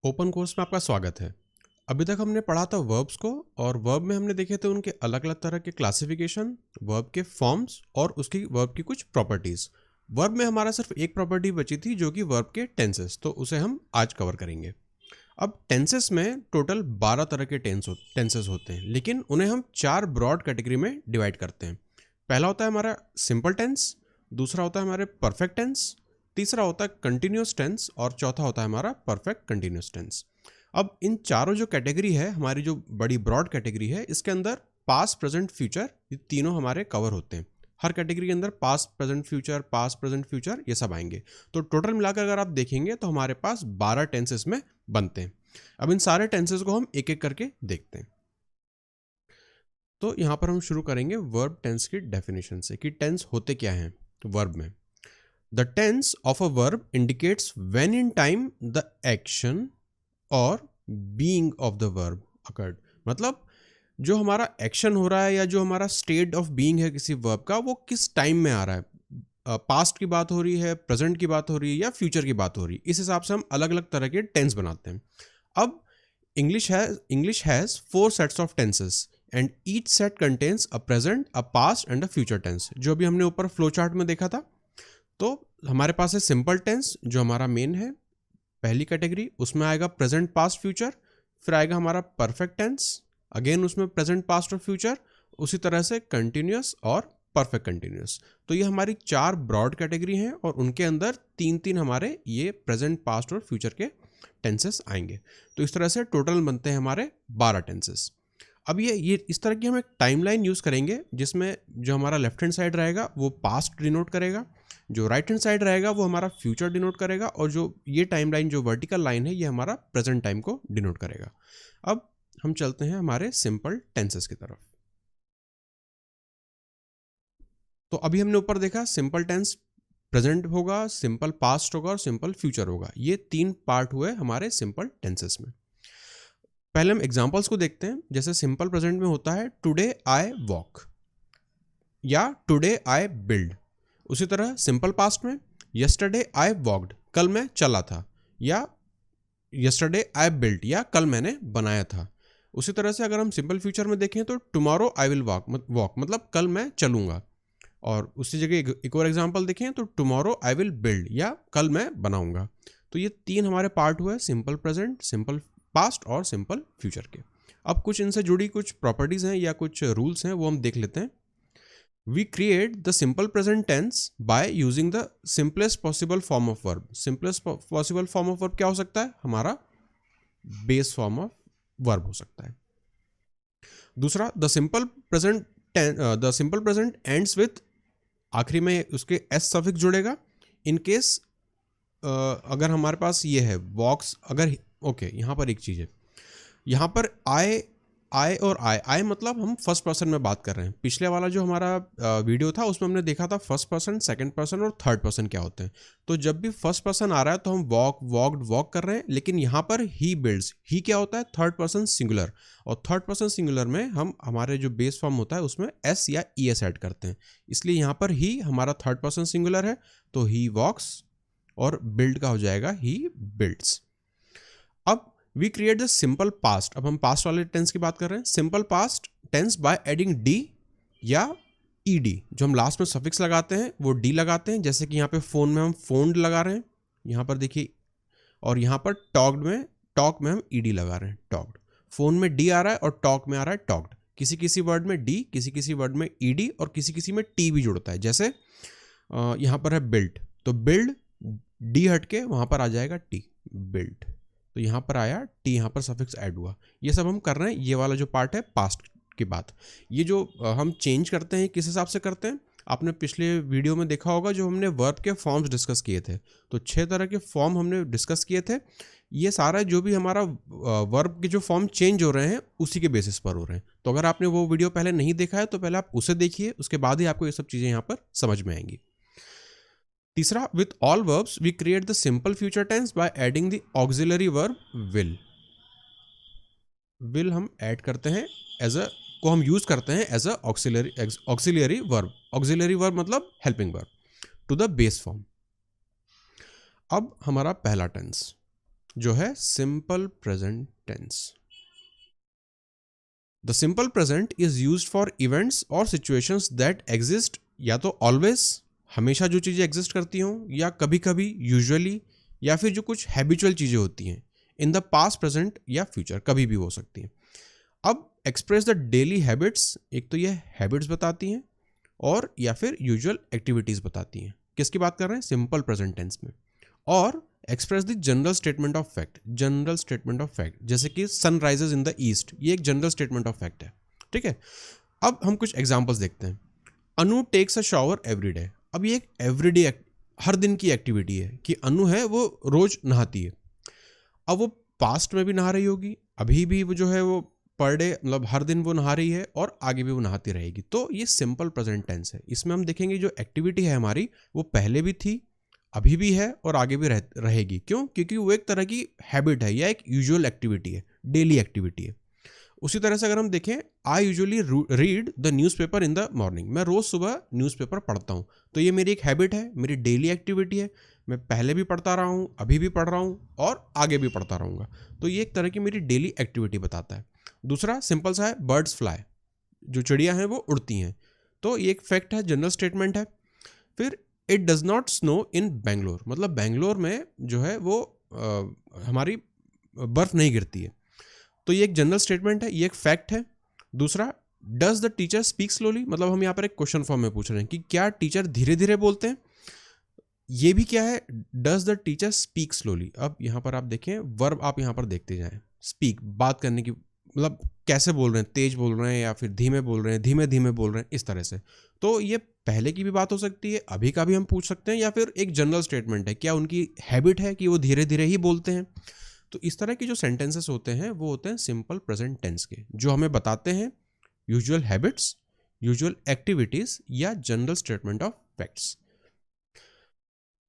Open course में आपका स्वागत है। अभी तक हमने पढ़ा था वर्ब्स को, और वर्ब में हमने देखे थे उनके अलग अलग तरह के क्लासिफिकेशन, वर्ब के फॉर्म्स और उसकी वर्ब की कुछ प्रॉपर्टीज। वर्ब में हमारा सिर्फ एक प्रॉपर्टी बची थी जो कि वर्ब के टेंसेस, तो उसे हम आज कवर करेंगे। अब टेंसेस में टोटल 12 तरह के टेंसेस होते हैं, लेकिन उन्हें हम 4 ब्रॉड कैटेगरी में डिवाइड करते हैं। पहला होता है हमारा सिंपल टेंस, दूसरा होता है हमारे परफेक्ट टेंस, तीसरा होता है कंटिन्यूस टेंस और चौथा होता है हमारा परफेक्ट कंटिन्यूस टेंस। अब इन चारों जो कैटेगरी है, हमारी जो बड़ी ब्रॉड कैटेगरी है, इसके अंदर पास्ट प्रेजेंट फ्यूचर ये तीनों हमारे कवर होते हैं। हर कैटेगरी के अंदर पास्ट प्रेजेंट फ्यूचर ये सब आएंगे। तो टोटल मिलाकर अगर आप देखेंगे तो हमारे पास 12 टेंसेस में बनते हैं। अब इन सारे टेंसेस को हम एक एक करके देखते हैं। तो यहां पर हम शुरू करेंगे वर्ब टेंस की डेफिनेशन से कि टेंस होते क्या हैं वर्ब में। The tense of a verb indicates when in time the action or being of the verb occurred। मतलब जो हमारा एक्शन हो रहा है या जो हमारा स्टेट ऑफ बीइंग है किसी वर्ब का, वो किस टाइम में आ रहा है। पास्ट की बात हो रही है, प्रेजेंट की बात हो रही है या फ्यूचर की बात हो रही है। इस हिसाब से हम अलग अलग तरह के टेंस बनाते हैं। अब English has 4 sets of tenses and each set contains a present, a past and a future tense. जो भी हमने ऊपर फ्लो चार्ट में देखा था। तो हमारे पास है सिंपल टेंस जो हमारा मेन है, पहली कैटेगरी। उसमें आएगा प्रेजेंट पास्ट फ्यूचर। फिर आएगा हमारा परफेक्ट टेंस, अगेन उसमें प्रेजेंट पास्ट और फ्यूचर। उसी तरह से कंटिन्यूअस और परफेक्ट कंटिन्यूअस। तो ये हमारी 4 ब्रॉड कैटेगरी हैं और उनके अंदर 3-3 हमारे ये प्रेजेंट पास्ट और फ्यूचर के टेंसेस आएंगे। तो इस तरह से टोटल बनते हैं हमारे 12 टेंसेस। अब ये इस तरह की हम एक टाइमलाइन यूज करेंगे जिसमें जो हमारा लेफ्ट हैंड साइड रहेगा वो पास्ट डिनोट करेगा, जो राइट हैंड साइड रहेगा वो हमारा फ्यूचर डिनोट करेगा, और जो ये टाइमलाइन जो वर्टिकल लाइन है ये हमारा प्रेजेंट टाइम को डिनोट करेगा। अब हम चलते हैं हमारे सिंपल टेंसेस की तरफ। तो अभी हमने ऊपर देखा सिंपल टेंस प्रेजेंट होगा, सिंपल पास्ट होगा और सिंपल फ्यूचर होगा। ये 3 पार्ट हुए हमारे सिंपल टेंसेस में। पहले हम एग्जांपल्स को देखते हैं। जैसे सिंपल प्रेजेंट में होता है टुडे आई वॉक या टुडे आई बिल्ड। उसी तरह सिंपल पास्ट में यस्टरडे आई वॉक्ड, कल मैं चला था, या यस्टरडे आई बिल्ट, या कल मैंने बनाया था। उसी तरह से अगर हम सिंपल फ्यूचर में देखें तो टुमारो आई विल वॉक मतलब कल मैं चलूंगा। और उसी जगह एक और एग्जांपल देखें तो टुमारो आई विल बिल्ड, या कल मैं बनाऊंगा। तो ये 3 हमारे पार्ट हुए, सिंपल प्रेजेंट, सिंपल पास्ट और सिंपल फ्यूचर के। अब कुछ इनसे जुड़ी कुछ प्रॉपर्टीज हैं या कुछ रूल्स हैं, वो हम देख लेते हैं। We create the simple present tense by using the simplest possible form of verb। simplest possible form of verb क्या हो सकता है? हमारा base form of verb हो सकता है। दूसरा, the simple present ends with, आखिरी में उसके s suffix जुड़ेगा। in case अगर हमारे पास ये है walks, अगर ओके यहाँ पर एक चीज है, यहाँ पर आई और आई मतलब हम फर्स्ट पर्सन में बात कर रहे हैं। पिछले वाला जो हमारा वीडियो था उसमें हमने देखा था फर्स्ट पर्सन, सेकंड पर्सन और थर्ड पर्सन क्या होते हैं। तो जब भी फर्स्ट पर्सन आ रहा है तो हम वॉक कर रहे हैं, लेकिन यहाँ पर ही बिल्ड्स, ही क्या होता है? Third person singular. और थर्ड पर्सन सिंगुलर में हम हमारे जो बेस फॉर्म होता है उसमें एस या ई एस ऐड करते हैं, इसलिए यहाँ पर ही हमारा थर्ड पर्सन सिंगुलर है, तो ही वॉक्स, और बिल्ड का हो जाएगा ही बिल्ड्स। अब we create the simple past. अब हम पास्ट वाले टेंस की बात कर रहे हैं। Simple past tense by adding D या ईडी। जो हम लास्ट में सफिक्स लगाते हैं वो डी लगाते हैं। जैसे कि यहाँ पे फोन में हम फोन्ड लगा रहे हैं, यहाँ पर देखिए, और यहाँ पर टॉक में हम ईडी लगा रहे हैं, टॉक्ड। फोन में डी आ रहा है और टॉक में आ रहा है टॉक्ड। किसी किसी वर्ड में डी, किसी किसी वर्ड में ईडी और किसी किसी में टी भी जुड़ता है। जैसे यहाँ पर है बिल्ड, तो बिल्ड डी हट के वहां पर आ जाएगा टी, बिल्ड। तो यहाँ पर आया टी, यहाँ पर सफिक्स ऐड हुआ। ये सब हम कर रहे हैं। ये वाला जो पार्ट है पास्ट की बात। ये जो हम चेंज करते हैं किस हिसाब से करते हैं, आपने पिछले वीडियो में देखा होगा जो हमने वर्ब के फॉर्म्स डिस्कस किए थे। तो 6 तरह के फॉर्म हमने डिस्कस किए थे। ये सारा जो भी हमारा वर्ब के जो फॉर्म चेंज हो रहे हैं उसी के बेसिस पर हो रहे हैं। तो अगर आपने वो वीडियो पहले नहीं देखा है तो पहले आप उसे देखिए, उसके बाद ही आपको ये सब चीज़ें यहाँ पर समझ में आएंगी। तीसरा, with all verbs we create the simple future tense by adding the auxiliary verb will. Will हम ऐड करते हैं को हम यूज करते हैं as a auxiliary verb. Auxiliary verb मतलब helping verb to the base form. अब हमारा पहला टेंस, जो है simple present tense. The simple present is used for events और सिचुएशंस दैट एग्जिस्ट, या तो ऑलवेज, हमेशा जो चीज़ें एग्जिस्ट करती हों, या कभी कभी, यूजुअली, या फिर जो कुछ हैबिचुअल चीज़ें होती हैं, इन द पास्ट, प्रेजेंट या फ्यूचर, कभी भी हो सकती हैं। अब एक्सप्रेस द डेली हैबिट्स, एक तो ये हैबिट्स बताती हैं और या फिर यूजुअल एक्टिविटीज़ बताती हैं। किसकी बात कर रहे हैं? सिंपल प्रेजेंट टेंस में। और express the general statement of fact, general statement of fact, जैसे कि sun rises in the east, ये एक जनरल स्टेटमेंट ऑफ फैक्ट है। ठीक है, अब हम कुछ एग्जांपल्स देखते हैं। Anu takes a shower every day. अब ये एक एवरीडे, हर दिन की एक्टिविटी है कि अनु है वो रोज नहाती है। अब वो पास्ट में भी नहा रही होगी, अभी भी वो जो है वो पर डे, मतलब हर दिन वो नहा रही है और आगे भी वो नहाती रहेगी। तो ये सिंपल प्रेजेंट टेंस है। इसमें हम देखेंगे जो एक्टिविटी है हमारी, वो पहले भी थी, अभी भी है और आगे भी रहेगी। क्यों? क्योंकि वो एक तरह की हैबिट है या एक यूजुअल एक्टिविटी है, डेली एक्टिविटी है। उसी तरह से अगर हम देखें, I usually read the newspaper in the morning. मैं रोज़ सुबह न्यूज़पेपर पढ़ता हूँ। तो ये मेरी एक हैबिट है, मेरी डेली एक्टिविटी है। मैं पहले भी पढ़ता रहा हूँ, अभी भी पढ़ रहा हूँ और आगे भी पढ़ता रहूँगा। तो ये एक तरह की मेरी डेली एक्टिविटी बताता है। दूसरा सिंपल सा है, बर्ड्स फ्लाई, जो चिड़िया हैं वो उड़ती हैं। तो ये एक फैक्ट है, जनरल स्टेटमेंट है। फिर इट डज नॉट स्नो इन बेंगलोर, मतलब बेंगलोर में जो है वो हमारी बर्फ नहीं गिरती है। तो ये एक जनरल स्टेटमेंट है, ये एक फैक्ट है। दूसरा, does the teacher speak slowly, मतलब हम यहाँ पर एक क्वेश्चन फॉर्म में पूछ रहे हैं कि क्या टीचर धीरे धीरे बोलते हैं। ये भी क्या है, does the teacher speak slowly. अब यहाँ पर आप देखें, वर्ब आप यहाँ पर देखते जाएं, स्पीक, बात करने की, मतलब कैसे बोल रहे हैं, तेज बोल रहे हैं या फिर धीमे बोल रहे हैं, धीमे धीमे बोल रहे हैं, इस तरह से। तो ये पहले की भी बात हो सकती है, अभी का भी हम पूछ सकते हैं, या फिर एक जनरल स्टेटमेंट है, क्या उनकी हैबिट है कि वो धीरे धीरे ही बोलते हैं। तो इस तरह के जो सेंटेंसेस होते हैं वो होते हैं सिंपल प्रेजेंट टेंस के, जो हमें बताते हैं यूजुअल हैबिट्स, यूजुअल एक्टिविटीज या जनरल स्टेटमेंट ऑफ फैक्ट्स।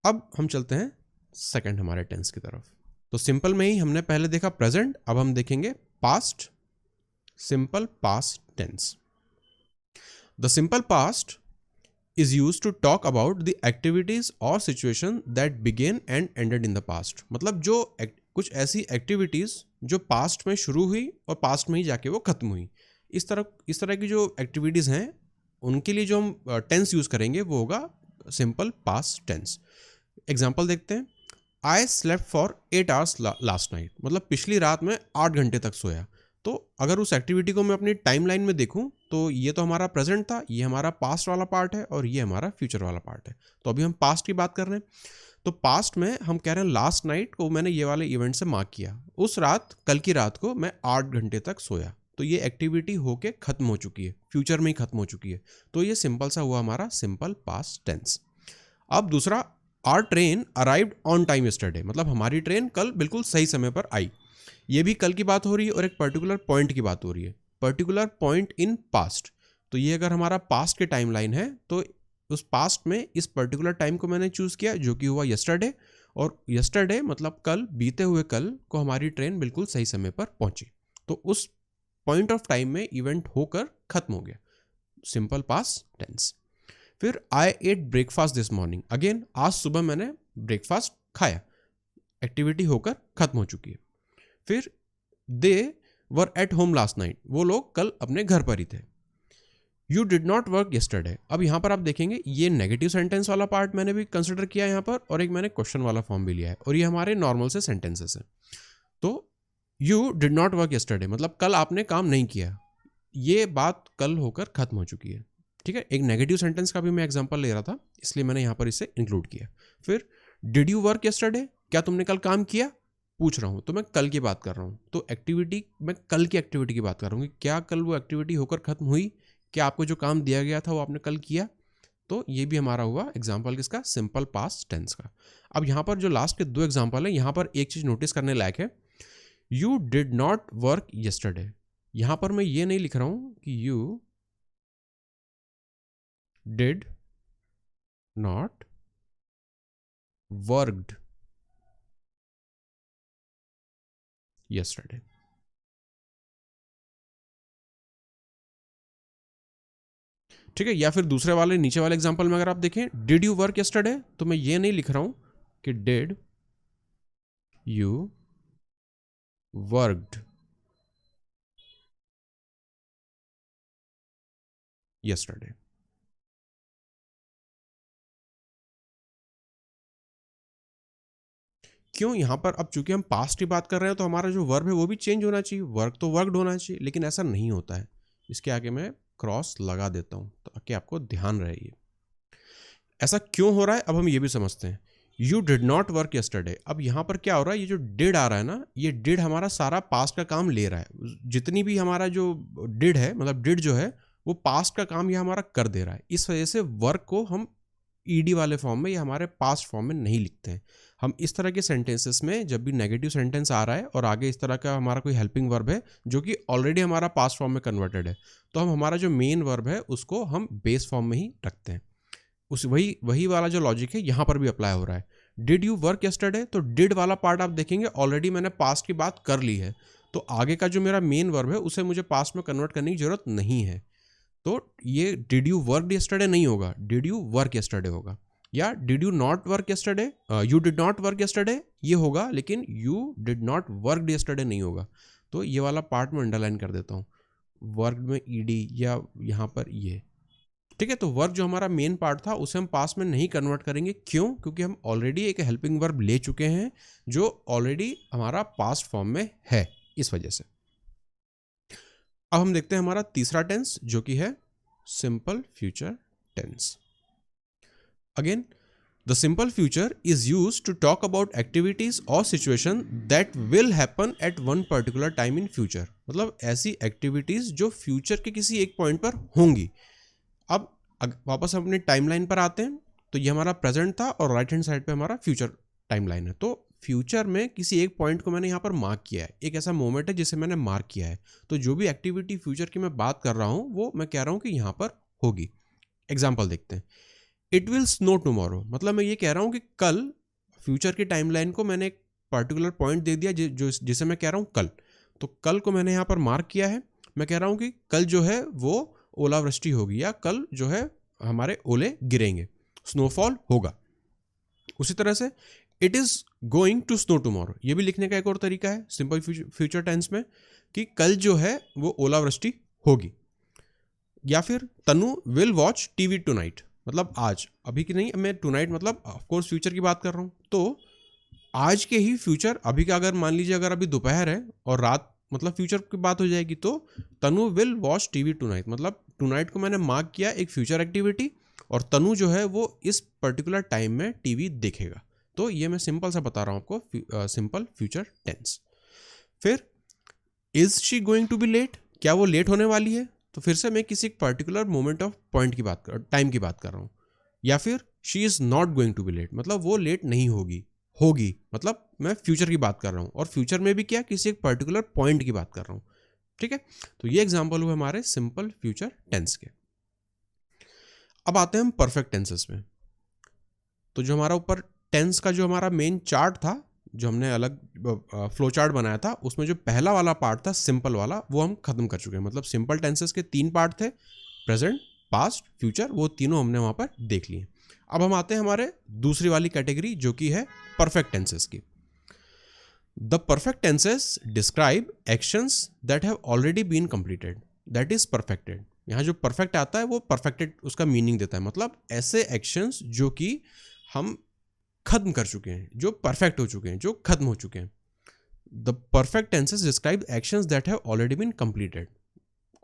अब हम चलते हैं सेकंड हमारे टेंस की तरफ। तो सिंपल में ही हमने पहले देखा प्रेजेंट, अब हम देखेंगे past, simple past tense. The simple past is used to talk about the activities or situation that began and ended in the past। मतलब जो कुछ ऐसी एक्टिविटीज जो पास्ट में शुरू हुई और पास्ट में ही जाके वो खत्म हुई, इस तरह की जो एक्टिविटीज हैं उनके लिए जो हम टेंस यूज करेंगे वो होगा सिंपल पास्ट टेंस। एग्जांपल देखते हैं, I slept for 8 hours last night, मतलब पिछली रात में 8 घंटे तक सोया। तो अगर उस एक्टिविटी को मैं अपनी टाइमलाइन में देखूं तो ये तो हमारा प्रेजेंट था, ये हमारा पास्ट वाला पार्ट है और ये हमारा फ्यूचर वाला पार्ट है। तो अभी हम पास्ट की बात कर रहे हैं। तो पास्ट में हम कह रहे हैं लास्ट नाइट को मैंने ये वाले इवेंट से मार्क किया, उस रात, कल की रात को मैं 8 घंटे तक सोया। तो ये एक्टिविटी होके खत्म हो चुकी है, फ्यूचर में ही खत्म हो चुकी है। तो ये सिंपल सा हुआ हमारा सिंपल पास्ट टेंस। अब दूसरा, our train arrived on time yesterday, मतलब हमारी ट्रेन कल बिल्कुल सही समय पर आई। ये भी कल की बात हो रही है और एक पर्टिकुलर पॉइंट की बात हो रही है, पर्टिकुलर पॉइंट इन पास्ट। तो ये अगर हमारा पास्ट के टाइमलाइन है तो उस पास्ट में इस पर्टिकुलर टाइम को मैंने चूज किया जो कि हुआ यस्टरडे, और यस्टरडे मतलब कल, बीते हुए कल को हमारी ट्रेन बिल्कुल सही समय पर पहुंची। तो उस पॉइंट ऑफ टाइम में इवेंट होकर खत्म हो गया, सिंपल पास्ट टेंस। फिर I ate breakfast this morning, again आज सुबह मैंने ब्रेकफास्ट खाया, एक्टिविटी होकर खत्म हो चुकी है। फिर they were at home last night, वो लोग कल अपने घर पर ही थे। You did not work yesterday, अब यहां पर आप देखेंगे ये नेगेटिव सेंटेंस वाला पार्ट मैंने भी कंसिडर किया यहां पर, और एक मैंने क्वेश्चन वाला फॉर्म भी लिया है, और ये हमारे नॉर्मल से सेंटेंसेस हैं। तो you did not work yesterday मतलब कल आपने काम नहीं किया, ये बात कल होकर खत्म हो चुकी है। ठीक है, एक नेगेटिव सेंटेंस का भी मैं एग्जांपल ले रहा था, इसलिए मैंने यहां पर इसे इंक्लूड किया। फिर डिड यू वर्क येस्टरडे, क्या तुमने कल काम किया, पूछ रहा हूं, तो मैं कल की बात कर रहा हूं। तो एक्टिविटी, मैं कल की एक्टिविटी की बात कर रहा हूं कि क्या कल वो एक्टिविटी होकर खत्म हुई, क्या आपको जो काम दिया गया था वो आपने कल किया। तो ये भी हमारा हुआ एग्जाम्पल किसका, सिंपल पास्ट टेंस का। अब यहाँ पर जो लास्ट के 2 एग्जाम्पल है, यहाँ पर एक चीज नोटिस करने लायक है, you did not work yesterday. यहां पर मैं ये नहीं लिख रहा हूं कि you did not worked yesterday. ठीक है, या फिर दूसरे वाले नीचे वाले एग्जांपल में अगर आप देखें, डिड यू वर्क येस्टरडे, तो मैं ये नहीं लिख रहा हूं कि डिड यू वर्कड yesterday। क्यों? यहाँ पर अब चूंकि हम पास्ट की बात कर रहे हैं तो हमारा जो वर्ब है वो भी चेंज होना चाहिए, वर्क तो वर्कड होना चाहिए, लेकिन ऐसा नहीं होता है। इसके आगे मैं क्रॉस लगा देता हूँ ताकि आपको ध्यान रहे। ये ऐसा क्यों हो रहा है अब हम ये भी समझते हैं। You did not work yesterday, अब यहाँ पर क्या हो रहा है, ये जो डिड आ रहा है ना, ये डिड हमारा सारा पास्ट का काम ले रहा है। जितनी भी हमारा जो डिड है, मतलब डिड जो है वो पास्ट का काम यह हमारा कर दे रहा है। इस वजह से वर्क को हम ईडी वाले फॉर्म में या हमारे पास्ट फॉर्म में नहीं लिखते हैं। हम इस तरह के सेंटेंसेस में जब भी नेगेटिव सेंटेंस आ रहा है और आगे इस तरह का हमारा कोई हेल्पिंग वर्ब है जो कि ऑलरेडी हमारा पास्ट फॉर्म में कन्वर्टेड है, तो हम हमारा जो मेन वर्ब है उसको हम बेस फॉर्म में ही रखते हैं। उस वही वाला जो लॉजिक है यहाँ पर भी अप्लाई हो रहा है। डिड यू वर्क यस्टरडे, तो डिड वाला पार्ट आप देखेंगे ऑलरेडी मैंने पास्ट की बात कर ली है, तो आगे का जो मेरा मेन वर्ब है उसे मुझे पास्ट में कन्वर्ट करने की जरूरत नहीं है। तो ये डिड यू वर्क यस्टरडे नहीं होगा, डिड यू वर्क यस्टरडे होगा। या did you not work yesterday, you did not work yesterday ये होगा, लेकिन you did not work yesterday नहीं होगा। तो ये वाला पार्ट मैं अंडरलाइन कर देता हूँ, वर्क में ईडी या यहाँ पर ये, ठीक है। तो वर्ब जो हमारा मेन पार्ट था उसे हम पास में नहीं कन्वर्ट करेंगे। क्यों? क्योंकि हम ऑलरेडी एक हेल्पिंग वर्ब ले चुके हैं जो ऑलरेडी हमारा पास्ट फॉर्म में है, इस वजह से। अब हम देखते हैं हमारा तीसरा टेंस जो कि है simple future tense. Again the simple future is used to talk about activities और situation that will happen at one particular time in future, मतलब ऐसी एक्टिविटीज जो फ्यूचर के किसी एक पॉइंट पर होंगी। अब वापस हम अपनी टाइमलाइन पर आते हैं, तो ये हमारा प्रेजेंट था और राइट हैंड साइड पे हमारा फ्यूचर टाइमलाइन है। तो फ्यूचर में किसी एक पॉइंट को मैंने यहाँ पर मार्क किया है, एक ऐसा मोमेंट है जिसे मैंने मार्क किया है। तो जो भी एक्टिविटी फ्यूचर की मैं बात कर रहा हूँ वो मैं कह रहा हूँ कि यहाँ पर होगी। एग्जाम्पल देखते हैं। इट विल स्नो टुमारो, मतलब मैं ये कह रहा हूँ कि कल, फ्यूचर की टाइमलाइन को मैंने एक पर्टिकुलर पॉइंट दे दिया जिसे मैं कह रहा हूँ कल। तो कल को मैंने यहाँ पर मार्क किया है, मैं कह रहा हूँ कि कल जो है वो ओलावृष्टि होगी या कल जो है हमारे ओले गिरेंगे, स्नोफॉल होगा। उसी तरह से it is going to snow tomorrow, ये भी लिखने का एक और तरीका है सिंपल फ्यूचर टेंस में कि कल जो है वो ओलावृष्टि होगी। या फिर तनु विल वॉच टीवी टुनाइट, मतलब आज, अभी की नहीं, मैं टुनाइट मतलब ऑफकोर्स फ्यूचर की बात कर रहा हूँ। तो आज के ही फ्यूचर, अभी का अगर मान लीजिए अगर अभी दोपहर है और रात मतलब फ्यूचर की बात हो जाएगी, तो तनु विल वॉच टीवी टुनाइट, मतलब टुनाइट को मैंने मार्क किया एक फ्यूचर एक्टिविटी और तनु जो है वो इस पर्टिकुलर टाइम में टीवी देखेगा। तो ये मैं सिंपल सा बता रहा हूँ आपको, सिंपल फ्यूचर टेंस। फिर is she going to be late, क्या वो लेट होने वाली है, तो फिर से मैं किसी पर्टिकुलर मोमेंट ऑफ पॉइंट की बात कर, टाइम की बात कर रहा हूँ। या फिर she is not going to be late, मतलब वो लेट नहीं होगी, होगी मतलब मैं फ्यूचर की बात कर रहा हूँ, और फ्यूचर में भी क्या, किसी एक पर्टिकुलर पॉइंट की बात कर रहा हूँ, ठीक है। तो ये एग्जांपल हुए हमारे सिंपल फ्यूचर टेंस के। अब आते हैं हम परफेक्ट टेंसेस में। तो जो हमारा ऊपर टेंस का जो हमारा मेन चार्ट था, जो हमने अलग फ्लो चार्ट बनाया था, उसमें जो पहला वाला पार्ट था सिंपल वाला, वो हम खत्म कर चुके हैं। मतलब सिंपल टेंसेस के 3 पार्ट थे, प्रेजेंट, पास्ट, फ्यूचर, वो तीनों हमने वहां पर देख लिए। अब हम आते हैं हमारे दूसरी वाली कैटेगरी जो कि है परफेक्ट टेंसेस की। The perfect tenses describe actions that have already been completed, that is perfected. यहाँ जो परफेक्ट आता है वो परफेक्टेड उसका मीनिंग देता है, मतलब ऐसे एक्शंस जो कि हम खत्म कर चुके हैं, जो परफेक्ट हो चुके हैं, जो खत्म हो चुके हैं। The perfect tenses describe actions that have already been completed,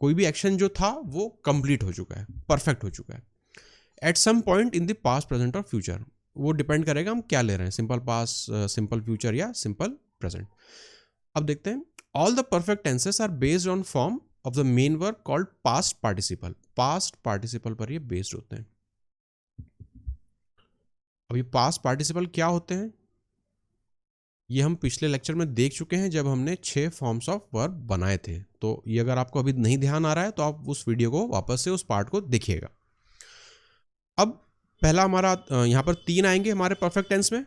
कोई भी एक्शन जो था वो कंप्लीट हो चुका है, परफेक्ट हो चुका है। At some point in the past, present और फ्यूचर, वो डिपेंड करेगा हम क्या ले रहे हैं, सिंपल पास्ट, सिंपल फ्यूचर या सिंपल प्रेजेंट। अब देखते हैं। All the perfect tenses are based on form of the main verb called past participle, past participle पर ये बेस्ड होते हैं। अब ये पास्ट पार्टिसिपल क्या होते हैं, ये हम पिछले लेक्चर में देख चुके हैं जब हमने 6 फॉर्म्स ऑफ वर्ब बनाए थे। तो ये अगर आपको अभी नहीं ध्यान आ रहा है तो आप उस वीडियो को वापस से उस पार्ट को देखिएगा। अब पहला हमारा यहाँ पर 3 आएंगे हमारे परफेक्ट टेंस में,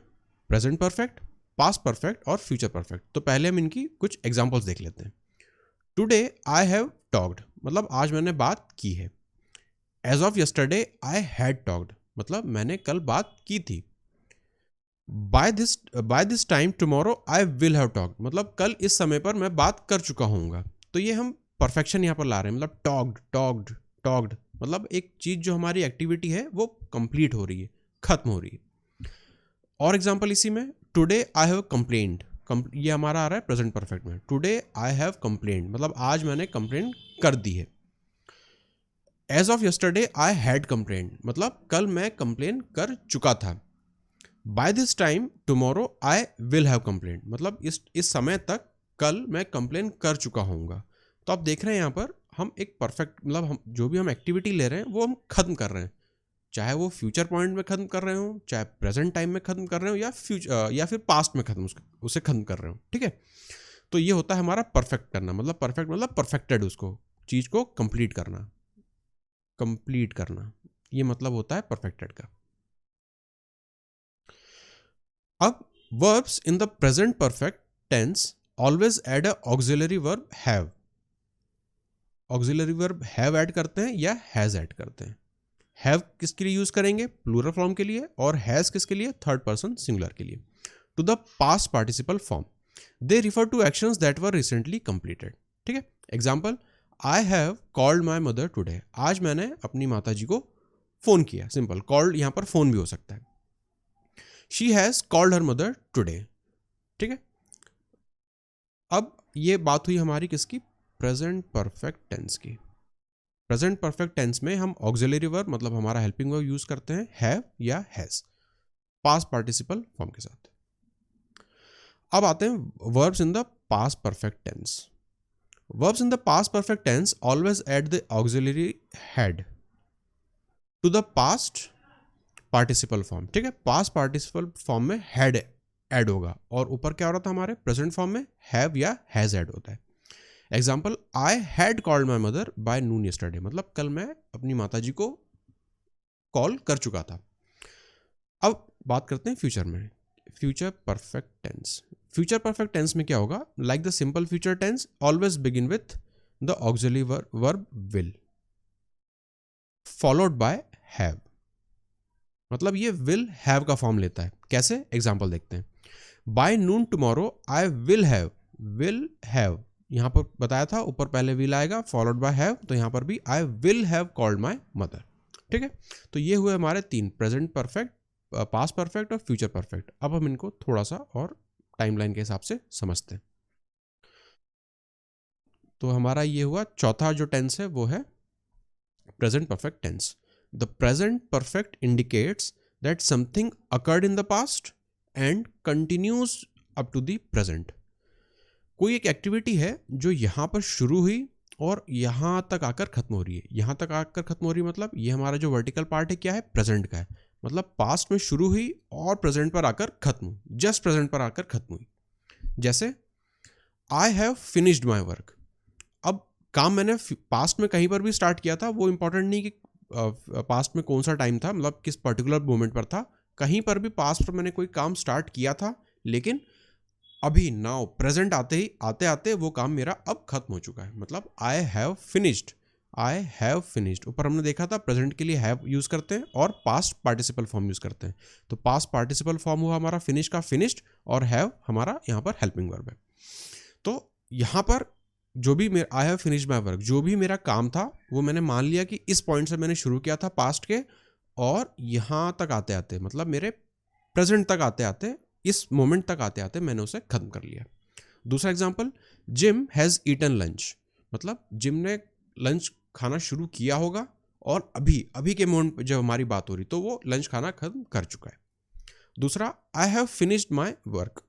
प्रेजेंट परफेक्ट, पास्ट परफेक्ट और फ्यूचर परफेक्ट। तो पहले हम इनकी कुछ एग्जांपल्स देख लेते हैं। टुडे आई हैव टॉक्ड, मतलब आज मैंने बात की है। As of yesterday I had talked, मतलब मैंने कल बात की थी। By this time tomorrow I will have talked, मतलब कल इस समय पर मैं बात कर चुका हूँगा। तो ये हम परफेक्शन यहाँ पर ला रहे हैं, मतलब टॉक्ड मतलब एक चीज जो हमारी एक्टिविटी है वो कंप्लीट हो रही है, खत्म हो रही है। और एग्जांपल इसी में, टुडे आई हैव कंप्लेंट, ये हमारा आ रहा है प्रेजेंट परफेक्ट में। टुडे आई हैव कंप्लेंट मतलब आज मैंने कंप्लेंट कर दी है। As of yesterday I had complaint मतलब कल मैं कंप्लेन कर चुका था। By this time tomorrow I will have complaint मतलब इस समय तक कल मैं कंप्लेन कर चुका होऊंगा। तो आप देख रहे हैं यहाँ पर हम एक परफेक्ट मतलब हम जो भी हम एक्टिविटी ले रहे हैं वो हम खत्म कर रहे हैं, चाहे वो फ्यूचर पॉइंट में खत्म कर रहे हो, चाहे प्रेजेंट टाइम में खत्म कर रहे हो, या फ्यूचर या फिर पास्ट में उसे खत्म कर रहे हो। ठीक है, तो ये होता है हमारा परफेक्ट करना, मतलब परफेक्ट मतलब परफेक्टेड, उसको चीज को कंप्लीट करना, ये मतलब होता है परफेक्टेड का। अब verbs in the present perfect tense always add a auxiliary verb have। auxiliary verb have add करते हैं या has ऐड करते हैं। have किसके लिए यूज करेंगे? प्लूरल फॉर्म के लिए, और has किसके लिए? थर्ड पर्सन सिंगुलर के लिए। To the past participle form they refer to actions that were recently completed. ठीक है, example, I have called my mother today, आज मैंने अपनी माता जी को फोन किया। सिंपल, कॉल्ड यहां पर फोन भी हो सकता है। She has called her mother today. ठीक है, अब ये बात हुई हमारी किसकी? प्रेजेंट परफेक्ट टेंस की। प्रेजेंट परफेक्ट टेंस में हम ऑक्सिलरी वर्ब मतलब हमारा हेल्पिंग वर्ब यूज करते हैं हैव या हैज पास्ट पार्टिसिपल फॉर्म के साथ। अब आते हैं verbs in the past perfect tense. Verbs in the past perfect tense always add the auxiliary had to the past participle form. ठीक है, पास्ट पार्टिसिपल फॉर्म में हैड ऐड होगा और ऊपर क्या हो रहा था हमारे प्रेजेंट फॉर्म में हैव या हैज ऐड होता है। Example, I had called my mother by noon yesterday मतलब कल मैं अपनी माता जी को कॉल कर चुका था। अब बात करते हैं फ्यूचर में, future perfect tense. Future perfect tense में क्या होगा? Like the simple future tense always begin with the auxiliary verb will followed by have, मतलब ये विल हैव का फॉर्म लेता है। कैसे? एग्जाम्पल देखते हैं, by noon tomorrow I will have यहां पर बताया था ऊपर पहले विल आएगा फॉलोड बाय हैव, तो यहां पर भी आई will have called my mother. ठीक है, तो ये हुए हमारे तीन, प्रेजेंट परफेक्ट, पास्ट परफेक्ट और फ्यूचर परफेक्ट। अब हम इनको थोड़ा सा और टाइमलाइन के हिसाब से समझते हैं। तो हमारा ये हुआ चौथा जो टेंस है वो है present perfect tense. The present perfect indicates that something occurred in the past and continues up to the present. कोई एक एक्टिविटी है जो यहाँ पर शुरू हुई और यहाँ तक आकर खत्म हो रही है। यहाँ तक आकर खत्म हो रही है मतलब ये हमारा जो वर्टिकल पार्ट है क्या है? प्रेजेंट का है, मतलब पास्ट में शुरू हुई और प्रेजेंट पर आकर खत्म हुई, जस्ट प्रेजेंट पर आकर खत्म हुई। जैसे I have finished my work, अब काम मैंने पास्ट में कहीं पर भी स्टार्ट किया था, वो इंपॉर्टेंट नहीं कि पास्ट में कौन सा टाइम था, मतलब किस पर्टिकुलर मोमेंट पर था, कहीं पर भी पास्ट पर मैंने कोई काम स्टार्ट किया था, लेकिन अभी नाउ प्रेजेंट आते आते वो काम मेरा अब खत्म हो चुका है, मतलब आई हैव फिनिश्ड। ऊपर हमने देखा था प्रेजेंट के लिए हैव यूज करते हैं और पास्ट पार्टिसिपल फॉर्म यूज करते हैं। तो पास्ट पार्टिसिपल फॉर्म हुआ हमारा फिनिश का फिनिश्ड, और हैव हमारा यहाँ पर हेल्पिंग वर्ब है। तो यहाँ पर जो भी I have finished my work, जो भी मेरा काम था वो मैंने मान लिया कि इस पॉइंट से मैंने शुरू किया था पास्ट के, और यहाँ तक आते आते मतलब मेरे प्रेजेंट तक आते आते, इस मोमेंट तक आते आते मैंने उसे खत्म कर लिया। दूसरा example, Jim has eaten lunch, मतलब जिम ने लंच खाना शुरू किया होगा और अभी के मोमेंट जब हमारी बात हो रही तो वो लंच खाना खत्म कर चुका है। दूसरा, I have finished my work,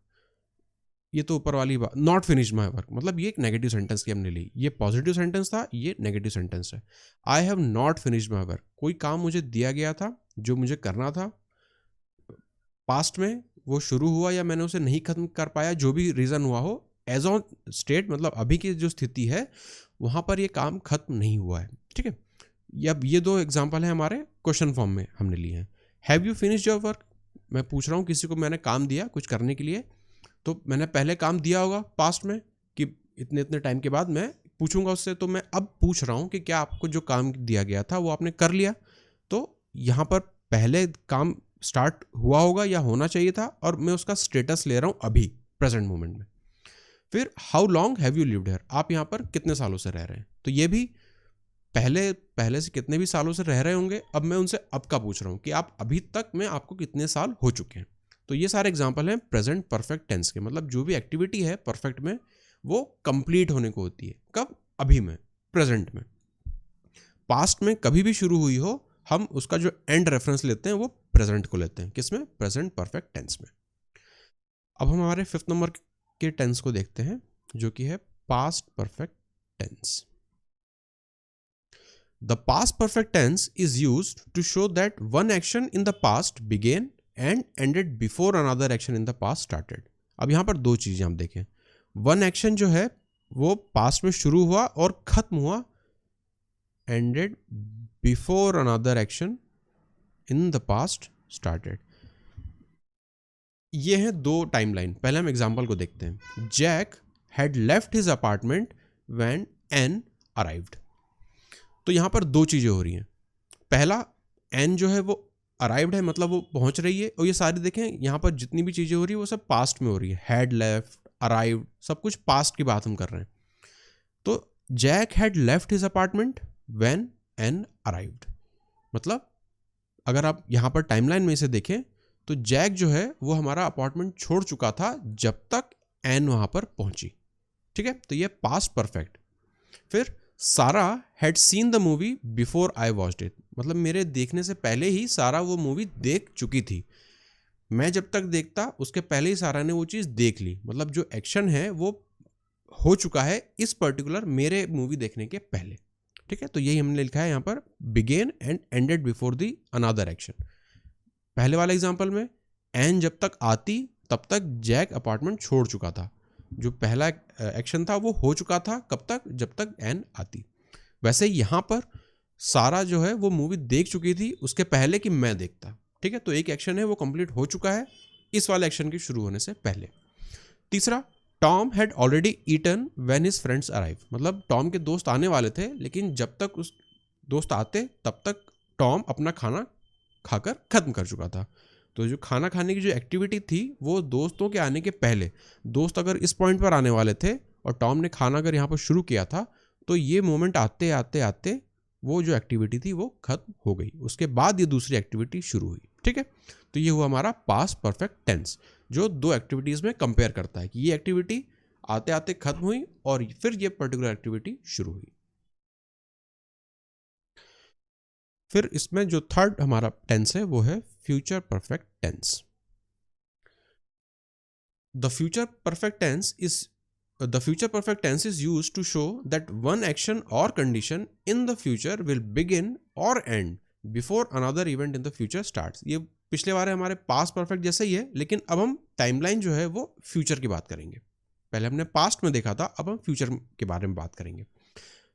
ये तो ऊपर वाली बात, नॉट फिनिश्ड माई वर्क मतलब ये एक नेगेटिव सेंटेंस की हमने ली, ये पॉजिटिव सेंटेंस था, ये नेगेटिव सेंटेंस है। I have not finished my work, कोई काम मुझे दिया गया था जो मुझे करना था, पास्ट में वो शुरू हुआ या मैंने उसे नहीं खत्म कर पाया, जो भी रीजन हुआ हो, एज ऑन स्टेट मतलब अभी की जो स्थिति है वहां पर ये काम खत्म नहीं हुआ है। ठीक है, ये दो एग्जांपल है हमारे क्वेश्चन फॉर्म में हमने लिए हैं। Have you finished your work, मैं पूछ रहा हूँ किसी को मैंने काम दिया कुछ करने के लिए, तो मैंने पहले काम दिया होगा पास्ट में कि इतने इतने टाइम के बाद मैं पूछूंगा उससे, तो मैं अब पूछ रहा हूँ कि क्या आपको जो काम दिया गया था वो आपने कर लिया। तो यहाँ पर पहले काम स्टार्ट हुआ होगा या होना चाहिए था, और मैं उसका स्टेटस ले रहा हूँ अभी प्रेजेंट मोमेंट में। फिर how long have you lived here, आप यहाँ पर कितने सालों से रह रहे हैं। तो ये भी पहले से कितने भी सालों से रह रहे होंगे, अब मैं उनसे अब का पूछ रहा हूँ कि आप अभी तक में आपको कितने साल हो चुके हैं। तो ये सारे एग्जाम्पल हैं प्रेजेंट परफेक्ट टेंस के, मतलब जो भी एक्टिविटी है परफेक्ट में वो कंप्लीट होने को होती है कब, अभी में, प्रेजेंट में। पास्ट में कभी भी शुरू हुई हो, हम उसका जो एंड रेफरेंस लेते हैं वो प्रेजेंट को लेते हैं, किसमें, प्रेजेंट परफेक्ट टेंस में। अब हम हमारे 5th नंबर के टेंस को देखते हैं जो कि है past perfect tense. The past perfect tense is used to show that one action in the past began and ended before another action in the past started. अब यहाँ पर दो चीजें हम देखें। वन एक्शन जो है वो पास्ट में शुरू हुआ और खत्म हुआ, ended before another action in the past started. ये हैं दो टाइमलाइन। पहले हम एग्जांपल को देखते हैं। Jack had left his apartment when Ann arrived. तो यहां पर दो चीजें हो रही हैं। पहला, एन जो है वो अराइव्ड है, मतलब वो पहुंच रही है, और ये सारी देखें यहां पर जितनी भी चीजें हो रही है वो सब पास्ट में हो रही है। हैड लेफ्ट, अराइव्ड, सब कुछ पास्ट की बात हम कर रहे हैं। तो Jack had left his apartment when Ann arrived, मतलब अगर आप यहां पर टाइमलाइन में इसे देखें तो जैक जो है वो हमारा अपार्टमेंट छोड़ चुका था जब तक एन वहां पर पहुंची। ठीक है, तो ये पास्ट परफेक्ट। फिर सारा had seen the movie before I watched it, मतलब मेरे देखने से पहले ही सारा वो मूवी देख चुकी थी। मैं जब तक देखता उसके पहले ही सारा ने वो चीज़ देख ली, मतलब जो एक्शन है वो हो चुका है इस पर्टिकुलर मेरे मूवी देखने के पहले। ठीक है, तो यही हमने लिखा है यहाँ पर, began and ended before the another action. पहले वाले एग्जाम्पल में एन जब तक आती तब तक जैक अपार्टमेंट छोड़ चुका था, जो पहला एक्शन था वो हो चुका था कब तक, जब तक एन आती। वैसे यहाँ पर सारा जो है वो मूवी देख चुकी थी उसके पहले कि मैं देखता। ठीक है, तो एक एक्शन है वो कंप्लीट हो चुका है इस वाले एक्शन के शुरू होने से पहले। तीसरा, Tom had already eaten when his friends arrive, मतलब टॉम के दोस्त आने वाले थे लेकिन जब तक उस दोस्त आते तब तक टॉम अपना खाना खाकर खत्म कर चुका था। तो जो खाना खाने की जो एक्टिविटी थी वो दोस्तों के आने के पहले, दोस्त अगर इस पॉइंट पर आने वाले थे और टॉम ने खाना अगर यहाँ पर शुरू किया था तो ये मोमेंट आते आते आते वो जो एक्टिविटी थी वो खत्म हो गई, उसके बाद ये दूसरी एक्टिविटी शुरू हुई। ठीक है, तो ये हुआ हमारा पास्ट परफेक्ट टेंस जो दो एक्टिविटीज में कंपेयर करता है कि ये एक्टिविटी आते आते खत्म हुई और फिर ये पर्टिकुलर एक्टिविटी शुरू हुई। फिर इसमें जो थर्ड हमारा टेंस है वो है future perfect tense. The future perfect tense is used to show that one action और condition in the future will begin और end before another event in the future starts. ये पिछले वाले हमारे पास्ट परफेक्ट जैसे ही है, लेकिन अब हम टाइमलाइन जो है वो फ्यूचर की बात करेंगे। पहले हमने पास्ट में देखा था, अब हम फ्यूचर के बारे में बात करेंगे।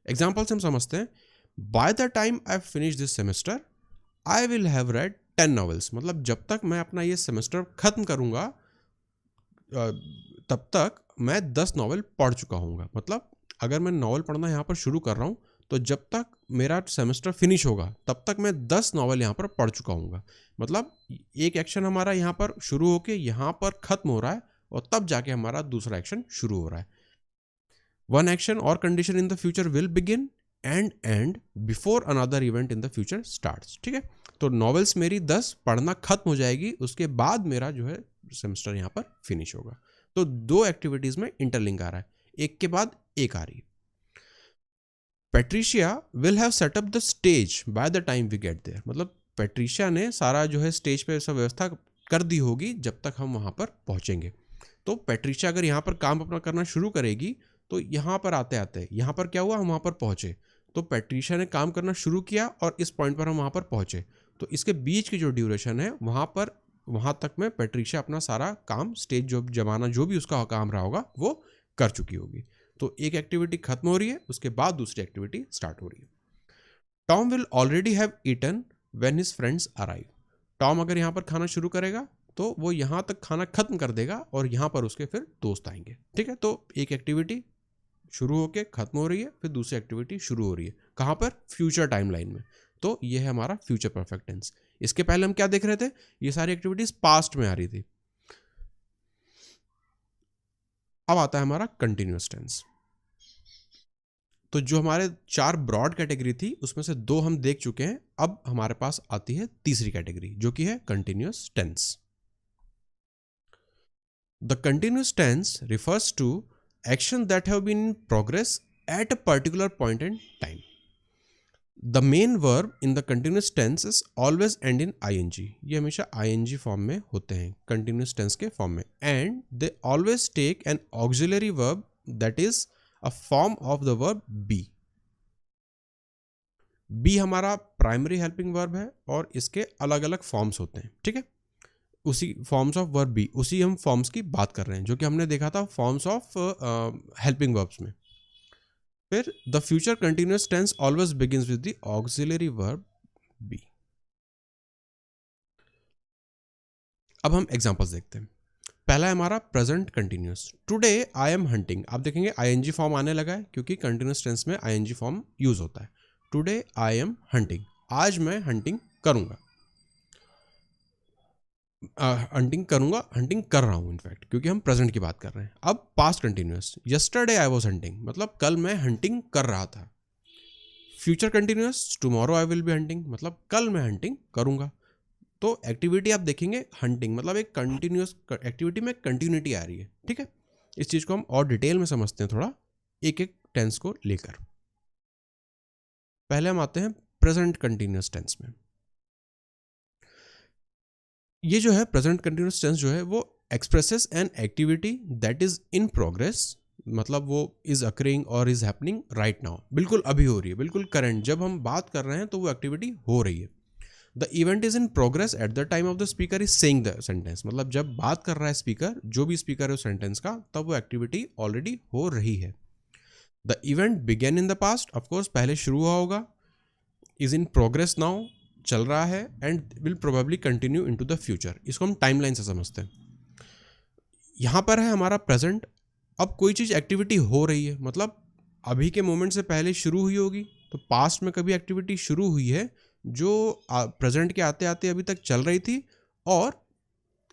एग्जाम्पल से हम समझते हैं। Bye the time I finish this semester I will have read 10 novels, मतलब जब तक मैं अपना ये सेमेस्टर खत्म करूंगा तब तक मैं 10 नॉवेल पढ़ चुका हूँगा। मतलब अगर मैं नॉवेल पढ़ना यहाँ पर शुरू कर रहा हूँ तो जब तक मेरा सेमेस्टर फिनिश होगा तब तक मैं 10 नॉवेल यहाँ पर पढ़ चुका हूँगा। मतलब एक एक्शन हमारा यहाँ पर शुरू होके यहाँ पर खत्म हो रहा है और तब जाके हमारा दूसरा एक्शन शुरू हो रहा है। वन एक्शन और condition in the future will begin and before another event in the future starts. ठीक है, तो नॉवेल्स मेरी 10 पढ़ना खत्म हो जाएगी, उसके बाद मेरा जो है सेमेस्टर यहाँ पर फिनिश होगा। तो दो एक्टिविटीज में इंटरलिंक आ रहा है, एक के बाद एक आ रही है। Patricia will have set up the stage by the time we get there, मतलब पेट्रिशिया ने सारा जो है स्टेज पे सब व्यवस्था कर दी होगी जब तक हम वहां पर पहुंचेंगे। तो पेट्रिशिया अगर यहाँ पर काम अपना करना शुरू करेगी तो यहाँ पर आते आते यहाँ पर क्या हुआ, हम वहां पर पहुंचे। तो पेट्रिशिया ने काम करना शुरू किया और इस पॉइंट पर हम वहां पर पहुंचे, तो इसके बीच की जो ड्यूरेशन है वहां तक में पेट्रिशिया अपना सारा काम, स्टेज जो जमाना जो भी उसका काम रहा होगा वो कर चुकी होगी। तो एक एक्टिविटी खत्म हो रही है, उसके बाद दूसरी एक्टिविटी स्टार्ट हो रही है। Tom will already have eaten when his friends arrive, Tom अगर यहाँ पर खाना शुरू करेगा तो वो यहाँ तक खाना खत्म कर देगा और यहाँ पर उसके फिर दोस्त आएंगे। ठीक है, तो एक एक्टिविटी शुरू होके खत्म हो रही है, फिर दूसरी एक्टिविटी शुरू हो रही है। कहाँ पर, फ्यूचर टाइमलाइन में। तो ये है हमारा फ्यूचर परफेक्ट टेंस। इसके पहले हम क्या देख रहे थे, ये सारी एक्टिविटीज पास्ट में आ रही थी। अब आता है हमारा कंटिन्यूअस टेंस। तो जो हमारे 4 ब्रॉड कैटेगरी थी उसमें से 2 हम देख चुके हैं। अब हमारे पास आती है तीसरी कैटेगरी जो कि है continuous tense. The continuous tense refers to action that have been in progress at a particular point in time. The main verb in the continuous tense is always end in ING. ये हमेशा ING form में होते हैं continuous tense के form में। And they always take an auxiliary verb that is a form of the verb be. Be हमारा primary helping verb है और इसके अलग अलग फॉर्म्स होते हैं, ठीक है। उसी फॉर्म्स ऑफ वर्ब बी, उसी हम फॉर्म्स की बात कर रहे हैं जो कि हमने देखा था फॉर्म्स ऑफ हेल्पिंग वर्ब्स में। फिर the future continuous tense always begins with the auxiliary verb be. अब हम एग्जांपल्स देखते हैं। पहला है हमारा present continuous. Today I am hunting. आप देखेंगे आईएनजी फॉर्म आने लगा है क्योंकि कंटिन्यूअस टेंस में आईएनजी फॉर्म यूज होता है। टुडे आई एम हंटिंग, आज मैं हंटिंग करूंगा। हंटिंग करूंगा, हंटिंग कर रहा हूं इनफैक्ट, क्योंकि हम प्रेजेंट की बात कर रहे हैं। अब past continuous, yesterday I was hunting, मतलब कल मैं हंटिंग कर रहा था। Future continuous, tomorrow I will B hunting, मतलब कल मैं हंटिंग करूंगा। तो एक्टिविटी आप देखेंगे हंटिंग, मतलब एक कंटिन्यूअस एक्टिविटी में कंटिन्यूटी आ रही है, ठीक है। इस चीज को हम और डिटेल में समझते हैं थोड़ा, एक एक टेंस को लेकर। पहले हम आते हैं प्रेजेंट कंटिन्यूअस टेंस में। ये जो है प्रेजेंट कंटिन्यूअस टेंस जो है वो expresses an activity that is in progress, मतलब वो इज अकरिंग और इज हैपनिंग राइट नाउ, बिल्कुल अभी हो रही है, बिल्कुल करंट। जब हम बात कर रहे हैं तो वो एक्टिविटी हो रही है। The event is in progress at the time of the speaker is saying the sentence, मतलब जब बात कर रहा है स्पीकर, जो भी स्पीकर है उस सेंटेंस का, तब वो एक्टिविटी ऑलरेडी हो रही है। The event began in the past, of course पहले शुरू हुआ होगा। इज इन प्रोग्रेस नाउ, चल रहा है। And will probably continue into the future, इसको हम टाइमलाइन से समझते हैं। यहां पर है हमारा प्रेजेंट। अब कोई चीज एक्टिविटी हो रही है, मतलब अभी के मोमेंट से पहले शुरू हुई होगी, तो पास्ट में कभी एक्टिविटी शुरू हुई है जो प्रेजेंट के आते आते अभी तक चल रही थी, और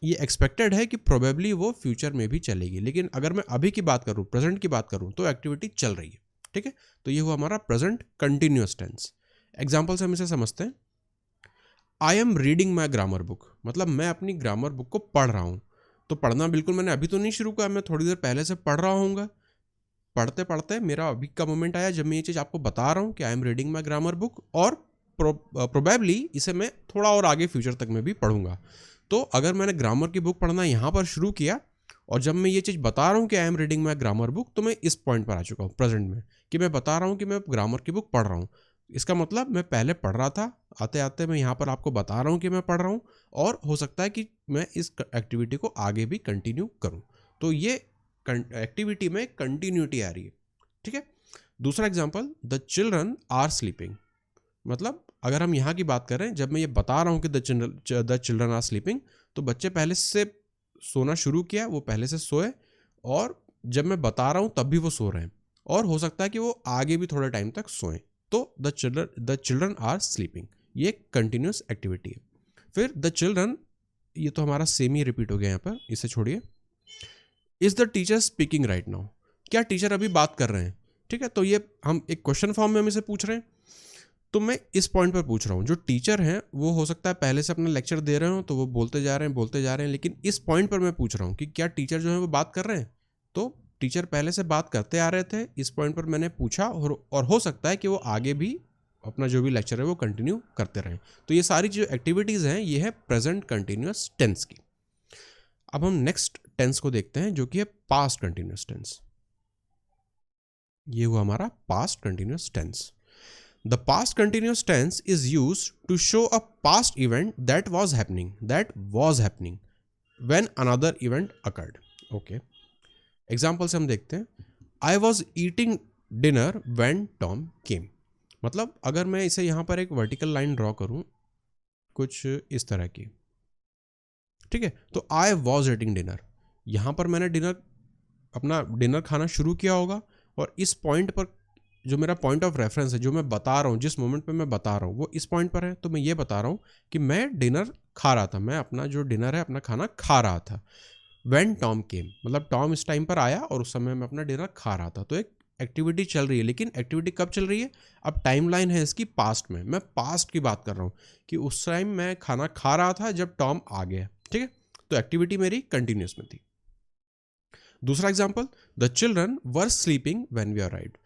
ये एक्सपेक्टेड है कि प्रोबेबली वो फ्यूचर में भी चलेगी। लेकिन अगर मैं अभी की बात करूं, प्रेजेंट की बात करूं, तो एक्टिविटी चल रही है, ठीक है। तो ये हुआ हमारा प्रेजेंट कंटिन्यूअस टेंस। एग्जाम्पल से हम इसे समझते हैं। I am reading my grammar book, मतलब मैं अपनी ग्रामर बुक को पढ़ रहा हूँ। तो पढ़ना बिल्कुल मैंने अभी तो नहीं शुरू किया, मैं थोड़ी देर पहले से पढ़ रहा हूँगा। पढ़ते पढ़ते मेरा अभी का मोमेंट आया जब मैं ये चीज़ आपको बता रहा हूँ कि I am reading my grammar book, और प्रोबेबली इसे मैं थोड़ा और आगे फ्यूचर तक में भी पढ़ूंगा। तो अगर मैंने ग्रामर की बुक पढ़ना यहाँ पर शुरू किया, और जब मैं ये चीज़ बता रहा हूँ कि I am reading my grammar book, तो मैं इस पॉइंट पर आ चुका हूँ प्रेजेंट में, कि मैं बता रहा हूँ कि मैं ग्रामर की बुक पढ़ रहा हूँ। इसका मतलब मैं पहले पढ़ रहा था, आते आते मैं यहाँ पर आपको बता रहा हूँ कि मैं पढ़ रहा हूँ, और हो सकता है कि मैं इस एक्टिविटी को आगे भी कंटिन्यू करूँ। तो ये एक्टिविटी में कंटिन्यूटी आ रही है, ठीक है। दूसरा example, the children are sleeping, मतलब अगर हम यहाँ की बात करें, जब मैं ये बता रहा हूँ कि द चिल्ड्रन आर स्लीपिंग, तो बच्चे पहले से सोना शुरू किया, वो पहले से सोए, और जब मैं बता रहा हूँ तब भी वो सो रहे हैं, और हो सकता है कि वो आगे भी थोड़े टाइम तक सोएं। तो द चिल्ड्रन आर स्लीपिंग, ये कंटिन्यूस एक्टिविटी है। फिर द चिल्ड्रन, ये तो हमारा सेम ही रिपीट हो गया यहाँ पर, इसे छोड़िए। Is the teacher speaking right now, क्या टीचर अभी बात कर रहे हैं, ठीक है। तो ये हम एक क्वेश्चन फॉर्म में हम इसे पूछ रहे हैं, तो मैं इस पॉइंट पर पूछ रहा हूँ। जो टीचर हैं वो हो सकता है पहले से अपना लेक्चर दे रहे हो, तो वो बोलते जा रहे हैं, लेकिन इस पॉइंट पर मैं पूछ रहा हूँ कि क्या टीचर जो है वो बात कर रहे हैं। तो टीचर पहले से बात करते आ रहे थे, इस पॉइंट पर मैंने पूछा, और हो सकता है कि वो आगे भी अपना जो भी लेक्चर है वो कंटिन्यू करते रहें। तो ये सारी जो एक्टिविटीज़ हैं ये है प्रेजेंट कंटिन्यूअस टेंस की। अब हम नेक्स्ट टेंस को देखते हैं जो कि है पास्ट कंटिन्यूअस टेंस। ये हुआ हमारा past continuous tense. The past continuous tense is used to show a past event that was happening when another event occurred. Okay. Example से हम देखते हैं। I was eating dinner when Tom came. मतलब अगर मैं इसे यहाँ पर एक वर्टिकल लाइन ड्रॉ करूँ कुछ इस तरह की, ठीक है। तो I was eating dinner, यहाँ पर मैंने अपना डिनर खाना शुरू किया होगा, और इस पॉइंट पर जो मेरा पॉइंट ऑफ रेफरेंस है, जो मैं बता रहा हूँ, जिस मोमेंट पे मैं बता रहा हूँ वो इस पॉइंट पर है, तो मैं ये बता रहा हूँ कि मैं डिनर खा रहा था, मैं अपना जो डिनर है, अपना खाना खा रहा था। व्हेन टॉम केम, मतलब टॉम इस टाइम पर आया और उस समय मैं अपना डिनर खा रहा था। तो एक एक्टिविटी चल रही है, लेकिन एक्टिविटी कब चल रही है? अब टाइमलाइन है इसकी पास्ट में, मैं पास्ट की बात कर रहा हूँ कि उस टाइम मैं खाना खा रहा था जब टॉम आ गया, ठीक है। तो एक्टिविटी मेरी कंटिन्यूस में थी। दूसरा example, the children were sleeping when we arrived.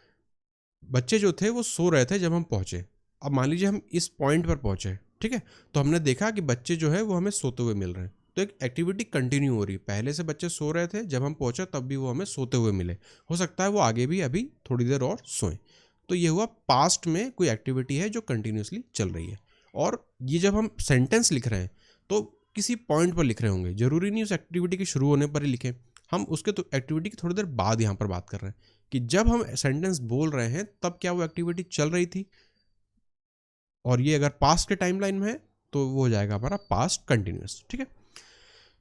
बच्चे जो थे वो सो रहे थे जब हम पहुंचे। अब मान लीजिए हम इस पॉइंट पर पहुंचे, ठीक है, तो हमने देखा कि बच्चे जो है वो हमें सोते हुए मिल रहे हैं। तो एक एक्टिविटी कंटिन्यू हो रही है, पहले से बच्चे सो रहे थे, जब हम पहुंचे तब भी वो हमें सोते हुए मिले, हो सकता है वो आगे भी अभी थोड़ी देर और सोएं। तो ये हुआ पास्ट में कोई एक्टिविटी है जो कंटिन्यूसली चल रही है। और ये जब हम सेंटेंस लिख रहे हैं तो किसी पॉइंट पर लिख रहे होंगे, जरूरी नहीं उस एक्टिविटी के शुरू होने पर ही लिखें, हम उसके तो एक्टिविटी की थोड़ी देर बाद यहाँ पर बात कर रहे हैं कि जब हम सेंटेंस बोल रहे हैं तब क्या वो एक्टिविटी चल रही थी। और ये अगर पास्ट के टाइमलाइन में है तो वो हो जाएगा हमारा पास्ट कंटिन्यूस, ठीक है।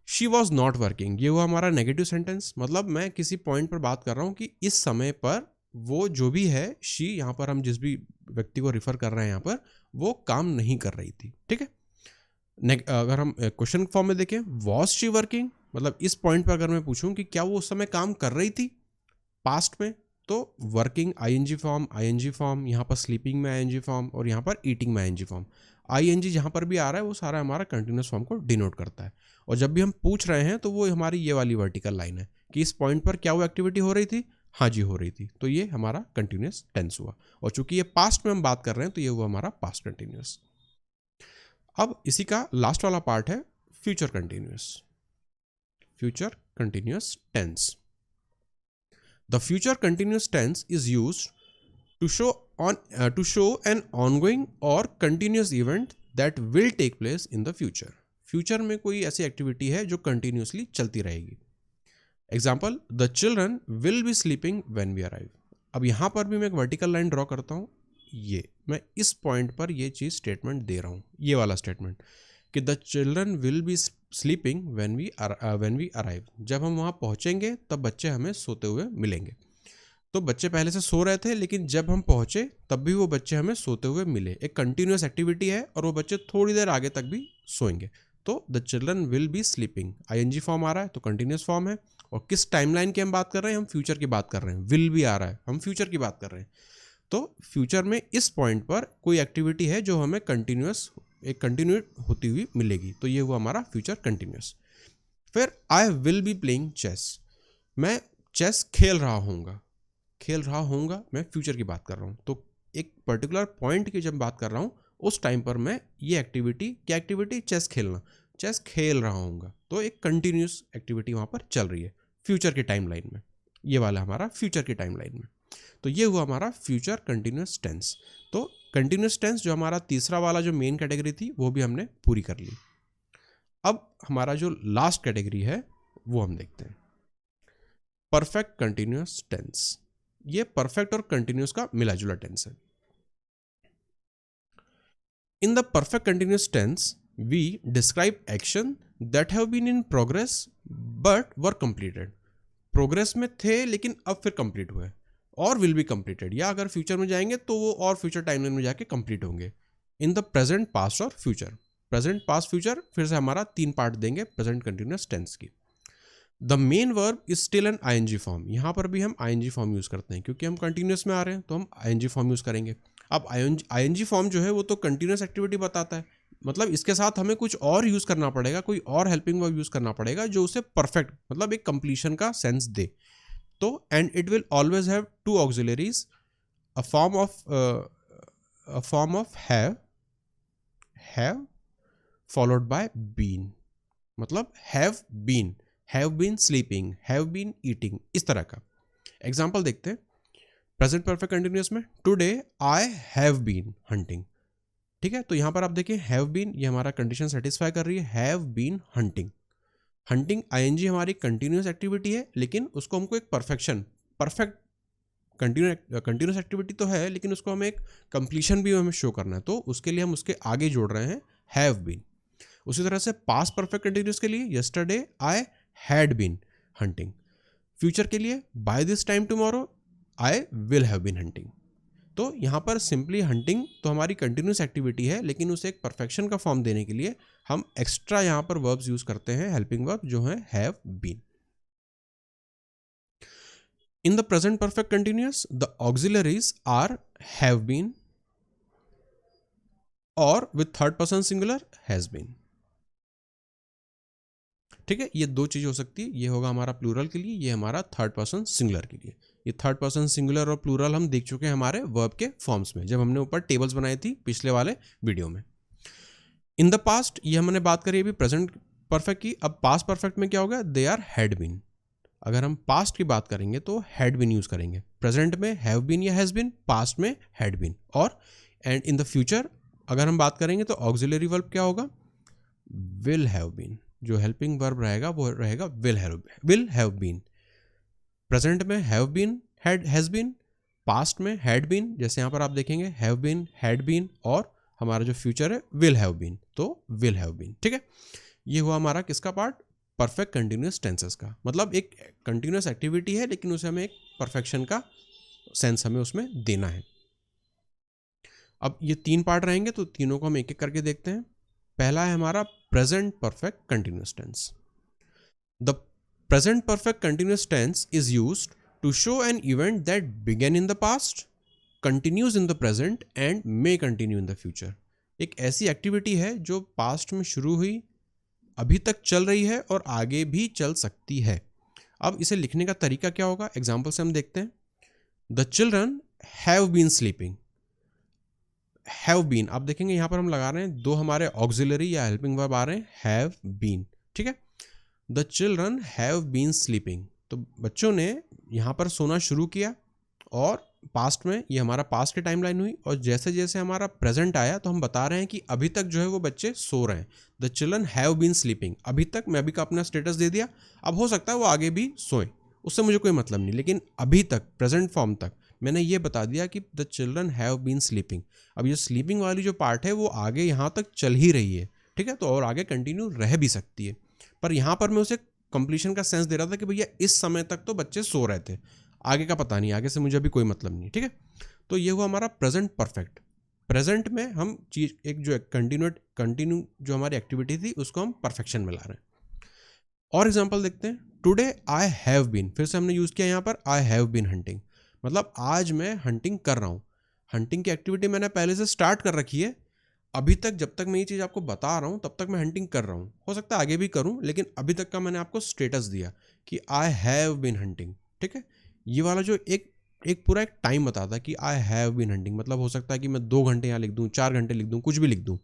शी वॉज नॉट वर्किंग, ये हुआ हमारा नेगेटिव सेंटेंस, मतलब मैं किसी पॉइंट पर बात कर रहा हूँ कि इस समय पर वो जो भी है, शी यहाँ पर हम जिस भी व्यक्ति को रिफर कर रहे हैं यहाँ पर, वो काम नहीं कर रही थी, ठीक है। अगर हम क्वेश्चन फॉर्म में देखें, वॉज शी वर्किंग, मतलब इस पॉइंट पर अगर मैं पूछूं कि क्या वो उस समय काम कर रही थी पास्ट में, तो वर्किंग आईएनजी फॉर्म, यहाँ पर स्लीपिंग में आईएनजी फॉर्म, और यहाँ पर ईटिंग में आईएनजी फॉर्म। आईएनजी जहाँ पर भी आ रहा है वो सारा हमारा कंटिन्यूस फॉर्म को डिनोट करता है। और जब भी हम पूछ रहे हैं तो वो हमारी ये वाली वर्टिकल लाइन है कि इस पॉइंट पर क्या वो एक्टिविटी हो रही थी, हाँ जी हो रही थी, तो ये हमारा कंटिन्यूस टेंस हुआ। और चूंकि ये पास्ट में हम बात कर रहे हैं तो ये हुआ हमारा पास्ट कंटिन्यूस। अब इसी का लास्ट वाला पार्ट है future continuous. Future continuous tense. The future continuous tense is used to show an ongoing or continuous event that will take place in the future. फ्यूचर में कोई ऐसी एक्टिविटी है जो कंटिन्यूसली चलती रहेगी। Example, the children will be sleeping when we arrive. अब यहाँ पर भी मैं एक वर्टिकल लाइन ड्रॉ करता हूँ, ये मैं इस पॉइंट पर ये चीज़ स्टेटमेंट दे रहा हूँ, ये वाला स्टेटमेंट कि the children will be sleeping when we arrive. जब हम वहाँ पहुँचेंगे तब बच्चे हमें सोते हुए मिलेंगे। तो बच्चे पहले से सो रहे थे, लेकिन जब हम पहुँचे तब भी वो बच्चे हमें सोते हुए मिले। एक कंटिन्यूस एक्टिविटी है और वो बच्चे थोड़ी देर आगे तक भी सोएंगे। तो the children will be sleeping, ING form आ रहा है तो कंटिन्यूस फॉर्म है। और किस टाइमलाइन की हम बात कर रहे हैं? हम फ्यूचर की बात कर रहे हैं। विल भी आ रहा है, हम फ्यूचर की बात कर रहे हैं। तो फ्यूचर में इस पॉइंट पर कोई एक्टिविटी है जो हमें एक कंटिन्यू होती हुई मिलेगी, तो ये हुआ हमारा फ्यूचर कंटिन्यूस। फिर I will be playing chess, मैं चेस खेल रहा होऊंगा, मैं फ्यूचर की बात कर रहा हूँ। तो एक पर्टिकुलर पॉइंट की जब बात कर रहा हूँ उस टाइम पर मैं ये एक्टिविटी, क्या एक्टिविटी? चेस खेलना, चेस खेल रहा होऊंगा। तो एक कंटिन्यूस एक्टिविटी वहाँ पर चल रही है फ्यूचर की टाइमलाइन में, ये वाला हमारा फ्यूचर की टाइमलाइन में। तो ये हुआ हमारा फ्यूचर कंटिन्यूस टेंस। तो कंटिन्यूस टेंस जो हमारा तीसरा वाला जो मेन कैटेगरी थी वो भी हमने पूरी कर ली। अब हमारा जो लास्ट कैटेगरी है वो हम देखते हैं, परफेक्ट कंटिन्यूस टेंस। ये परफेक्ट और कंटिन्यूस का मिला जुला टेंस है। In the perfect continuous tense we describe action that have been in progress but were completed. Progress में थे लेकिन अब फिर कंप्लीट हुए, और विल बी कंप्लीटेड, या अगर फ्यूचर में जाएंगे तो वो और फ्यूचर टाइमलाइन में जाके कंप्लीट होंगे। इन द प्रेजेंट, पास्ट और फ्यूचर। प्रेजेंट, पास्ट, फ्यूचर, फिर से हमारा 3 पार्ट देंगे प्रेजेंट कंटिन्यूस टेंस की। The main verb is still an ING form. यहाँ पर भी हम आईएनजी फॉर्म यूज करते हैं क्योंकि हम कंटिन्यूस में आ रहे हैं, तो हम आईएनजी फॉर्म यूज करेंगे। अब आईएनजी फॉर्म जो है वो तो कंटिन्यूस एक्टिविटी बताता है, मतलब इसके साथ हमें कुछ और यूज करना पड़ेगा, कोई और हेल्पिंग वर्ब यूज करना पड़ेगा जो उसे परफेक्ट, मतलब एक कंप्लीशन का सेंस दे। तो and it will always have 2 auxiliaries, a form of have followed by been, मतलब have been sleeping, have been eating, इस तरह का। एग्जाम्पल देखते हैं प्रेजेंट परफेक्ट कंटिन्यूस में, today I have been hunting. ठीक है, तो यहां पर आप देखिए हैव बीन, ये हमारा कंडीशन सेटिस्फाई कर रही है, have been hunting. Hunting ING हमारी कंटिन्यूस एक्टिविटी है, लेकिन उसको हमको एक परफेक्ट कंटिन्यूस एक्टिविटी तो है, लेकिन उसको हमें एक कंप्लीशन भी हमें शो करना है, तो उसके लिए हम उसके आगे जोड़ रहे हैं हैव बीन। उसी तरह से पास्ट परफेक्ट कंटिन्यूस के लिए yesterday I had been hunting. Future के लिए by this time tomorrow I will have been hunting. तो यहाँ पर सिंपली हंटिंग तो हमारी कंटिन्यूस एक्टिविटी है, लेकिन उसे एक परफेक्शन का फॉर्म देने के लिए हम एक्स्ट्रा यहाँ पर वर्ब्स यूज करते हैं, हेल्पिंग वर्ब जो है have been. In the present perfect continuous, the auxiliaries are have been or with third person singular has been। ठीक है, ये दो चीज हो सकती है, ये होगा हमारा प्लूरल के लिए, ये हमारा थर्ड पर्सन सिंगुलर के लिए। ये थर्ड पर्सन सिंगुलर और प्लूरल हम देख चुके हैं हमारे वर्ब के फॉर्म्स में, जब हमने ऊपर टेबल्स बनाई थी पिछले वाले वीडियो में। इन द पास्ट, ये हमने बात करी अभी प्रेजेंट परफेक्ट की। अब पास्ट परफेक्ट में क्या होगा, दे आर हैड बीन। अगर हम पास्ट की बात करेंगे तो हैड बीन यूज करेंगे, प्रेजेंट में हैव बीन या हैज बीन, पास्ट में हैड बीन। और एंड इन द फ्यूचर अगर हम बात करेंगे तो ऑक्सिलरी वर्ब क्या होगा, विल हैव बीन। जो हेल्पिंग वर्ब रहेगा वो रहेगा विल हैव बीन। प्रेजेंट में have been has been, past में हैड बीन, जैसे यहाँ पर आप देखेंगे हैव बीन, हैड बीन, और हमारा जो फ्यूचर है विल हैव बीन, तो विल हैव बीन। ठीक है, ये हुआ हमारा किसका पार्ट, परफेक्ट कंटिन्यूस टेंसेस का। मतलब एक कंटिन्यूस एक्टिविटी है लेकिन उसे हमें एक परफेक्शन का सेंस हमें उसमें देना है। अब ये तीन पार्ट रहेंगे तो तीनों को हम एक एक करके देखते हैं। पहला है हमारा present perfect continuous tense. The present perfect continuous tense is used to show an event that began in the past, continues in the present and may continue in the future. एक ऐसी एक्टिविटी है जो past में शुरू हुई, अभी तक चल रही है और आगे भी चल सकती है। अब इसे लिखने का तरीका क्या होगा, एग्जाम्पल से हम देखते हैं। The children have been sleeping. Have been आप देखेंगे यहाँ पर हम लगा रहे हैं दो हमारे ऑक्सिलरी या हेल्पिंग वर्ब आ रहे हैं, हैव बीन। ठीक है, the children have been sleeping, तो बच्चों ने यहाँ पर सोना शुरू किया, और पास्ट में ये हमारा पास्ट की टाइमलाइन हुई, और जैसे जैसे हमारा प्रेजेंट आया तो हम बता रहे हैं कि अभी तक जो है वो बच्चे सो रहे हैं। The children have been sleeping, अभी तक मैं अभी का अपना स्टेटस दे दिया, अब हो सकता है वो आगे भी सोए, उससे मुझे कोई मतलब नहीं, लेकिन अभी तक प्रेजेंट फॉर्म तक मैंने ये बता दिया कि the children have been sleeping. अब ये स्लीपिंग वाली जो पार्ट है वो आगे यहाँ तक चल ही रही है, ठीक है, तो और आगे कंटिन्यू रह भी सकती है, पर यहाँ पर मैं उसे कंप्लीशन का सेंस दे रहा था कि भैया इस समय तक तो बच्चे सो रहे थे, आगे का पता नहीं, आगे से मुझे अभी कोई मतलब नहीं। ठीक है, तो ये हुआ हमारा प्रेजेंट परफेक्ट। प्रेजेंट में हम चीज एक जो कंटिन्यू जो हमारी एक्टिविटी थी उसको हम परफेक्शन में ला रहे हैं। और एग्जांपल देखते हैं। टुडे आई हैव बीन, फिर से हमने यूज किया यहाँ पर आई हैव बीन हंटिंग, मतलब आज मैं हंटिंग कर रहा हूँ। हंटिंग की एक्टिविटी मैंने पहले से स्टार्ट कर रखी है, अभी तक जब तक मैं ये चीज़ आपको बता रहा हूँ तब तक मैं हंटिंग कर रहा हूँ, हो सकता है आगे भी करूँ, लेकिन अभी तक का मैंने आपको स्टेटस दिया कि आई हैव बीन हंटिंग। ठीक है, ये वाला जो एक पूरा एक टाइम बताता है कि आई हैव बीन हंटिंग, मतलब हो सकता है कि मैं 2 घंटे यहाँ लिख दूँ, 4 घंटे लिख दूँ, कुछ भी लिख दूँ।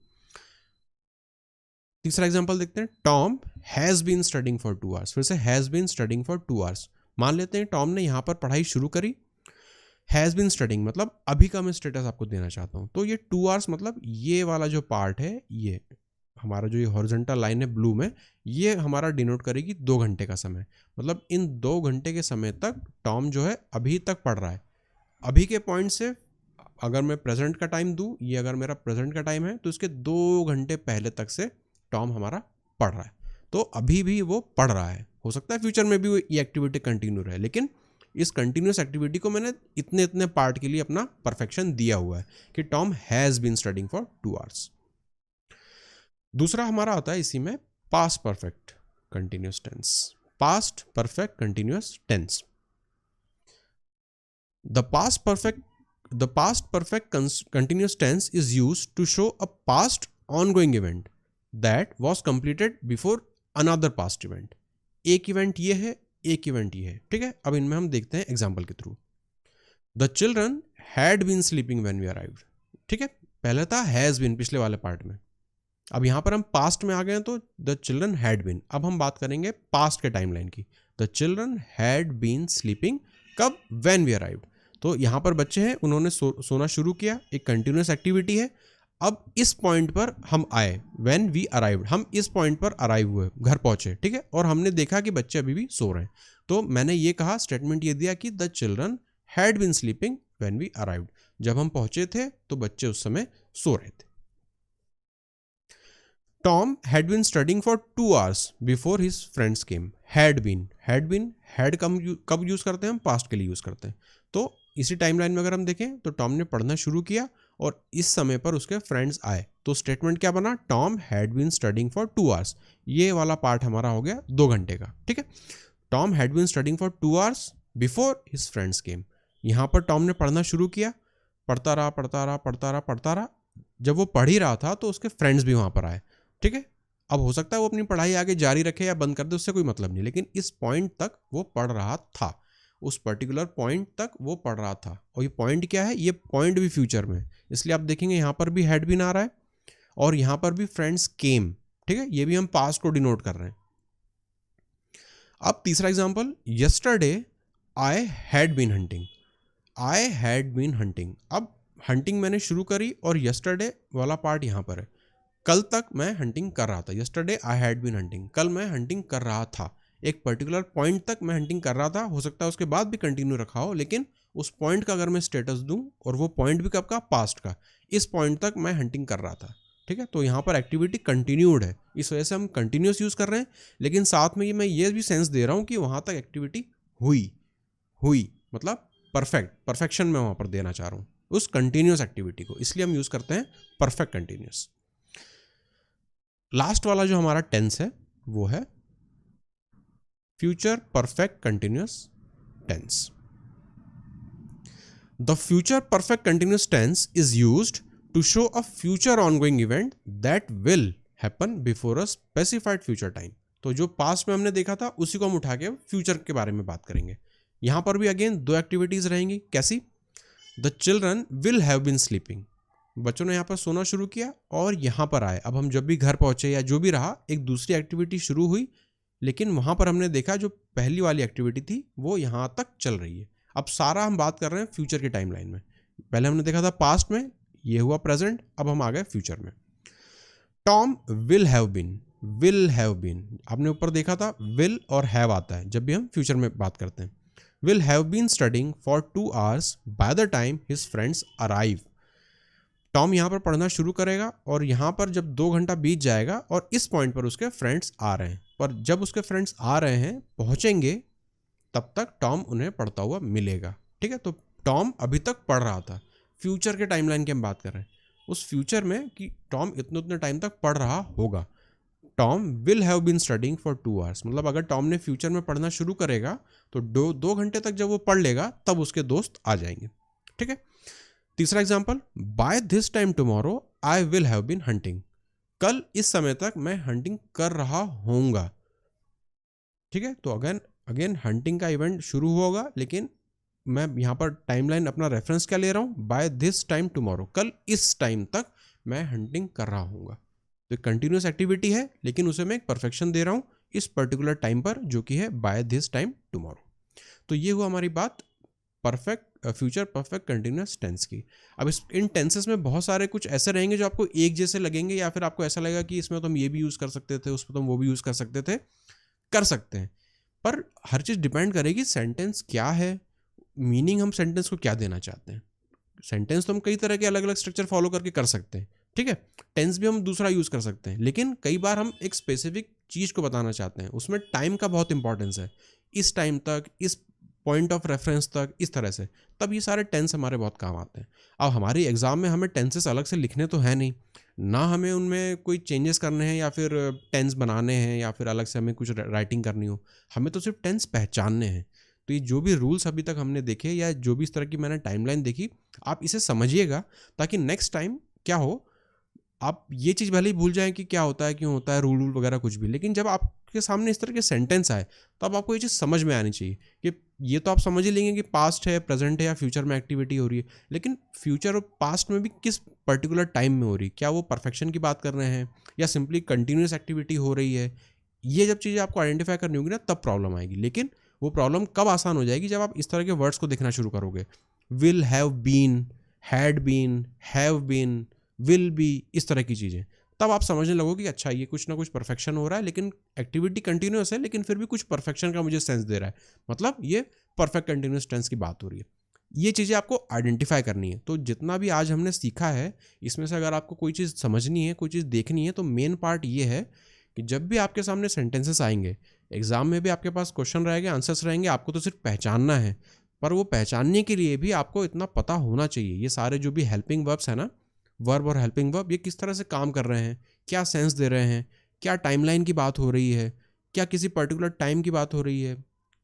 तीसरा एग्जांपल देखते हैं। Tom has been studying for 2 hours, फिर से has been studying for 2 hours. मान लेते हैं टॉम ने यहाँ पर पढ़ाई शुरू करी, हैज़ बीन स्टडिंग मतलब अभी का मैं स्टेटस आपको देना चाहता हूँ, तो ये 2 आवर्स मतलब ये वाला जो पार्ट है, ये हमारा जो ये हॉरिजॉन्टल लाइन है ब्लू में, ये हमारा डिनोट करेगी 2 घंटे का समय। मतलब इन 2 घंटे के समय तक टॉम जो है अभी तक पढ़ रहा है। अभी के पॉइंट से अगर मैं प्रेजेंट का टाइम दूँ, ये अगर मेरा प्रेजेंट का टाइम है तो इसके 2 घंटे पहले तक से टॉम हमारा पढ़ रहा है, तो अभी भी वो पढ़ रहा है। हो सकता है फ्यूचर में भी ये एक्टिविटी कंटिन्यू रहे, लेकिन इस कंटिन्यूस एक्टिविटी को मैंने इतने इतने पार्ट के लिए अपना परफेक्शन दिया हुआ है कि Tom has been studying for 2 hours. दूसरा हमारा आता है इसी में past perfect continuous tense. Past perfect continuous tense. The past perfect continuous tense is used to show a past ongoing event that was completed before another past event. एक event ये है, एक इवेंट ये है। ठीक है, अब इनमें हम देखते हैं एग्जाम्पल के थ्रू। The children had been sleeping when we arrived. ठीक है, पहले था हैज बीन पिछले वाले पार्ट में, अब यहां पर हम पास्ट में आ गए हैं तो द चिल्ड्रन हैड बीन। अब हम बात करेंगे पास्ट के टाइमलाइन की। The children had been sleeping कब, व्हेन वी अराइव्ड, तो यहां पर बच्चे हैं, उन्होंने सोना शुरू किया, एक कंटिन्यूस एक्टिविटी है। अब इस पॉइंट पर हम आए, व्हेन वी अराइव्ड, हम इस पॉइंट पर अराइव हुए, घर पहुंचे। ठीक है, और हमने देखा कि बच्चे अभी भी सो रहे हैं, तो मैंने ये कहा, स्टेटमेंट ये दिया कि the children had been sleeping when we arrived. जब हम पहुंचे थे तो बच्चे उस समय सो रहे थे। Tom had been studying for 2 hours before his friends came. Had been कब यूज करते हैं हम, पास्ट के लिए यूज करते हैं, तो इसी टाइमलाइन में अगर हम देखें तो टॉम ने पढ़ना शुरू किया और इस समय पर उसके फ्रेंड्स आए, तो स्टेटमेंट क्या बना, Tom had been studying for 2 hours. ये वाला पार्ट हमारा हो गया 2 घंटे का, ठीक है। Tom had been studying for 2 hours before his friends came. यहाँ पर टॉम ने पढ़ना शुरू किया, पढ़ता रहा। जब वो पढ़ ही रहा था तो उसके फ्रेंड्स भी वहाँ पर आए, ठीक है। अब हो सकता है वो अपनी पढ़ाई आगे जारी रखे या बंद कर दे, उससे कोई मतलब नहीं, लेकिन इस पॉइंट तक वो पढ़ रहा था, उस पर्टिकुलर पॉइंट तक वो पढ़ रहा था। और ये पॉइंट क्या है, ये पॉइंट भी फ्यूचर में, इसलिए आप देखेंगे यहाँ पर भी हैड बीन आ रहा है और यहाँ पर भी फ्रेंड्स केम, ठीक है। ये भी हम पास्ट को डिनोट कर रहे हैं। अब तीसरा example, yesterday I had been hunting. I had been hunting, अब हंटिंग मैंने शुरू करी और यस्टरडे वाला पार्ट यहाँ पर है। कल तक मैं हंटिंग कर रहा था, yesterday I had been hunting, कल मैं हंटिंग कर रहा था, एक पर्टिकुलर पॉइंट तक मैं हंटिंग कर रहा था। हो सकता है उसके बाद भी कंटिन्यू रखा हो, लेकिन उस पॉइंट का अगर मैं स्टेटस दूं, और वो पॉइंट भी कब का, पास्ट का, इस पॉइंट तक मैं हंटिंग कर रहा था, ठीक है। तो यहाँ पर एक्टिविटी कंटिन्यूड है, इस वजह से हम कंटिन्यूस यूज कर रहे हैं, लेकिन साथ में मैं ये भी सेंस दे रहा हूँ कि वहाँ तक एक्टिविटी हुई मतलब परफेक्शन में वहाँ पर देना चाह रहा हूँ उस कंटिन्यूस एक्टिविटी को, इसलिए हम यूज करते हैं परफेक्ट कंटिन्यूस। लास्ट वाला जो हमारा टेंस है वो है future perfect continuous tense. The future perfect continuous tense is used to show a future ongoing event that will happen before a specified future time. तो जो पास्ट में हमने देखा था उसी को हम उठा के फ्यूचर के बारे में बात करेंगे। यहां पर भी अगेन 2 एक्टिविटीज रहेंगी। कैसी? The children will have been sleeping, बच्चों ने यहाँ पर सोना शुरू किया और यहाँ पर आए। अब हम जब भी घर पहुंचे या जो भी रहा, एक दूसरी एक्टिविटी शुरू हुई, लेकिन वहाँ पर हमने देखा जो पहली वाली एक्टिविटी थी वो यहाँ तक चल रही है। अब सारा हम बात कर रहे हैं फ्यूचर की टाइमलाइन में। पहले हमने देखा था पास्ट में, ये हुआ प्रेजेंट, अब हम आ गए फ्यूचर में। टॉम विल हैव बीन, आपने ऊपर देखा था विल और हैव आता है जब भी हम फ्यूचर में बात करते हैं। Will have been studying for 2 hours by the time his friends arrive. Tom यहाँ पर पढ़ना शुरू करेगा और यहाँ पर जब 2 घंटा बीत जाएगा और इस पॉइंट पर उसके फ्रेंड्स आ रहे हैं, पर जब उसके फ्रेंड्स आ रहे हैं, पहुंचेंगे, तब तक टॉम उन्हें पढ़ता हुआ मिलेगा, ठीक है। तो टॉम अभी तक पढ़ रहा था, फ्यूचर के टाइमलाइन की हम बात कर रहे हैं, उस फ्यूचर में कि टॉम इतने टाइम तक पढ़ रहा होगा। Tom will have been studying for 2 hours, मतलब अगर टॉम ने फ्यूचर में पढ़ना शुरू करेगा तो 2 घंटे तक जब वो पढ़ लेगा तब उसके दोस्त आ जाएंगे, ठीक है। तीसरा example, by this time tomorrow I will have been hunting, कल इस समय तक मैं हंटिंग कर रहा होऊंगा, ठीक है। तो अगेन हंटिंग का इवेंट शुरू होगा, लेकिन मैं यहाँ पर टाइमलाइन अपना रेफरेंस क्या ले रहा हूँ, बाय दिस टाइम टुमारो, कल इस टाइम तक मैं हंटिंग कर रहा होऊंगा। तो कंटिन्यूस एक्टिविटी है, लेकिन उसे मैं एक परफेक्शन दे रहा हूँ इस पर्टिकुलर टाइम पर, जो कि है बाय दिस टाइम टुमारो। तो ये हुआ हमारी बात फ्यूचर परफेक्ट कंटिन्यूस टेंस की। अब इन टेंसेस में बहुत सारे कुछ ऐसे रहेंगे जो आपको एक जैसे लगेंगे, या फिर आपको ऐसा लगेगा कि इसमें तो हम ये भी यूज कर सकते थे, उसमें तो हम वो भी यूज कर सकते हैं, पर हर चीज डिपेंड करेगी सेंटेंस क्या है, मीनिंग हम सेंटेंस को क्या देना चाहते हैं। सेंटेंस तो हम कई तरह के अलग अलग स्ट्रक्चर फॉलो करके कर सकते हैं, ठीक है। टेंस भी हम दूसरा यूज कर सकते हैं, लेकिन कई बार हम एक स्पेसिफिक चीज को बताना चाहते हैं, उसमें टाइम का बहुत इंपॉर्टेंस है, इस टाइम तक, इस पॉइंट ऑफ रेफरेंस तक, इस तरह से, तब ये सारे टेंस हमारे बहुत काम आते हैं। अब हमारी एग्जाम में हमें टेंसेस अलग से लिखने तो है नहीं, ना हमें उनमें कोई चेंजेस करने हैं या फिर टेंस बनाने हैं या फिर अलग से हमें कुछ राइटिंग करनी हो, हमें तो सिर्फ टेंस पहचानने हैं। तो ये जो भी रूल्स अभी तक हमने देखे या जो भी इस तरह की मैंने टाइमलाइन देखी, आप इसे समझिएगा, ताकि नेक्स्ट टाइम क्या हो, आप ये चीज़ भले ही भूल जाएं कि क्या होता है, क्यों होता है, रूल वगैरह कुछ भी, लेकिन जब आपके सामने इस तरह के सेंटेंस आए तो अब आपको ये चीज़ समझ में आनी चाहिए कि ये तो आप समझ ही लेंगे कि पास्ट है, प्रेजेंट है या फ्यूचर में एक्टिविटी हो रही है, लेकिन फ्यूचर और पास्ट में भी किस पर्टिकुलर टाइम में हो रही है, क्या वो परफेक्शन की बात कर रहे हैं या सिंपली कंटिन्यूस एक्टिविटी हो रही है। ये जब चीज़ें आपको आइडेंटिफाई करनी होगी ना, तब प्रॉब्लम आएगी। लेकिन वो प्रॉब्लम कब आसान हो जाएगी, जब आप इस तरह के वर्ड्स को देखना शुरू करोगे, will have been, had been, have been, will be, इस तरह की चीज़ें, तब आप समझने लगोगे कि अच्छा ये कुछ ना कुछ परफेक्शन हो रहा है, लेकिन एक्टिविटी कंटिन्यूस है, लेकिन फिर भी कुछ परफेक्शन का मुझे सेंस दे रहा है, मतलब ये परफेक्ट कंटिन्यूस टेंस की बात हो रही है। ये चीज़ें आपको आइडेंटिफाई करनी है। तो जितना भी आज हमने सीखा है, इसमें से अगर आपको कोई चीज़ समझनी है, कोई चीज़ देखनी है, तो मेन पार्ट ये है कि जब भी आपके सामने सेंटेंसेस आएंगे, एग्जाम में भी आपके पास क्वेश्चन रहेंगे, आंसर्स रहेंगे, आपको तो सिर्फ पहचानना है, पर वो पहचानने के लिए भी आपको इतना पता होना चाहिए। ये सारे जो भी हेल्पिंग वर्ब्स है ना, वर्ब और हेल्पिंग वर्ब, ये किस तरह से काम कर रहे हैं, क्या सेंस दे रहे हैं, क्या टाइमलाइन की बात हो रही है, क्या किसी पर्टिकुलर टाइम की बात हो रही है,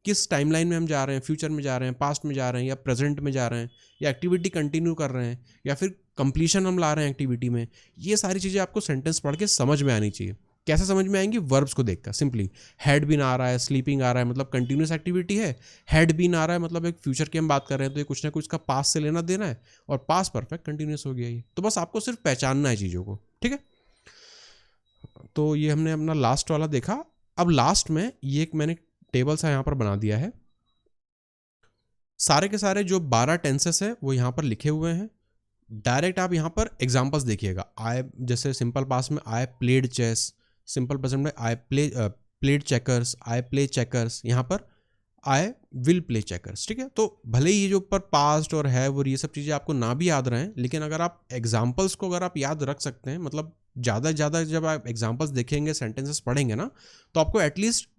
किस टाइमलाइन में हम जा रहे हैं, फ्यूचर में जा रहे हैं, पास्ट में जा रहे हैं, या प्रेजेंट में जा रहे हैं, या एक्टिविटी कंटिन्यू कर रहे हैं, या फिर कंप्लीशन हम ला रहे हैं एक्टिविटी में। ये सारी चीज़ें आपको सेंटेंस पढ़ के समझ में आनी चाहिए। कैसे समझ में आएंगी? वर्ब्स को देखकर। सिंपली हैड बीन आ रहा है, स्लीपिंग आ रहा है, मतलब कंटिन्यूस एक्टिविटी है। हैड बीन आ रहा है मतलब एक फ्यूचर की हम बात कर रहे हैं, तो ये कुछ ना कुछ का पास्ट से लेना देना है, और पास्ट परफेक्ट कंटिन्यूस हो गया ये। तो बस आपको सिर्फ पहचानना है चीज़ों को, ठीक है। तो ये हमने अपना लास्ट वाला देखा। अब लास्ट में ये एक मैंने टेबल सा यहाँ पर बना दिया है। सारे के सारे जो 12 टेंसेस है वो यहाँ पर लिखे हुए हैं। डायरेक्ट आप यहाँ पर एग्जांपल्स देखिएगा। आई, जैसे सिंपल पास्ट में I played chess, simple present में I played checkers, I play checkers, यहाँ पर आई विल प्ले चेकर्स, ठीक है। तो भले ही ये जो ऊपर पास्ट और है वो ये सब चीज़ें आपको ना भी याद रहें, लेकिन अगर आप एग्जाम्पल्स को अगर आप याद रख सकते हैं, मतलब ज़्यादा से ज़्यादा जब आप एग्जाम्पल्स देखेंगे, सेंटेंसेस पढ़ेंगे ना, तो आपको एटलीस्ट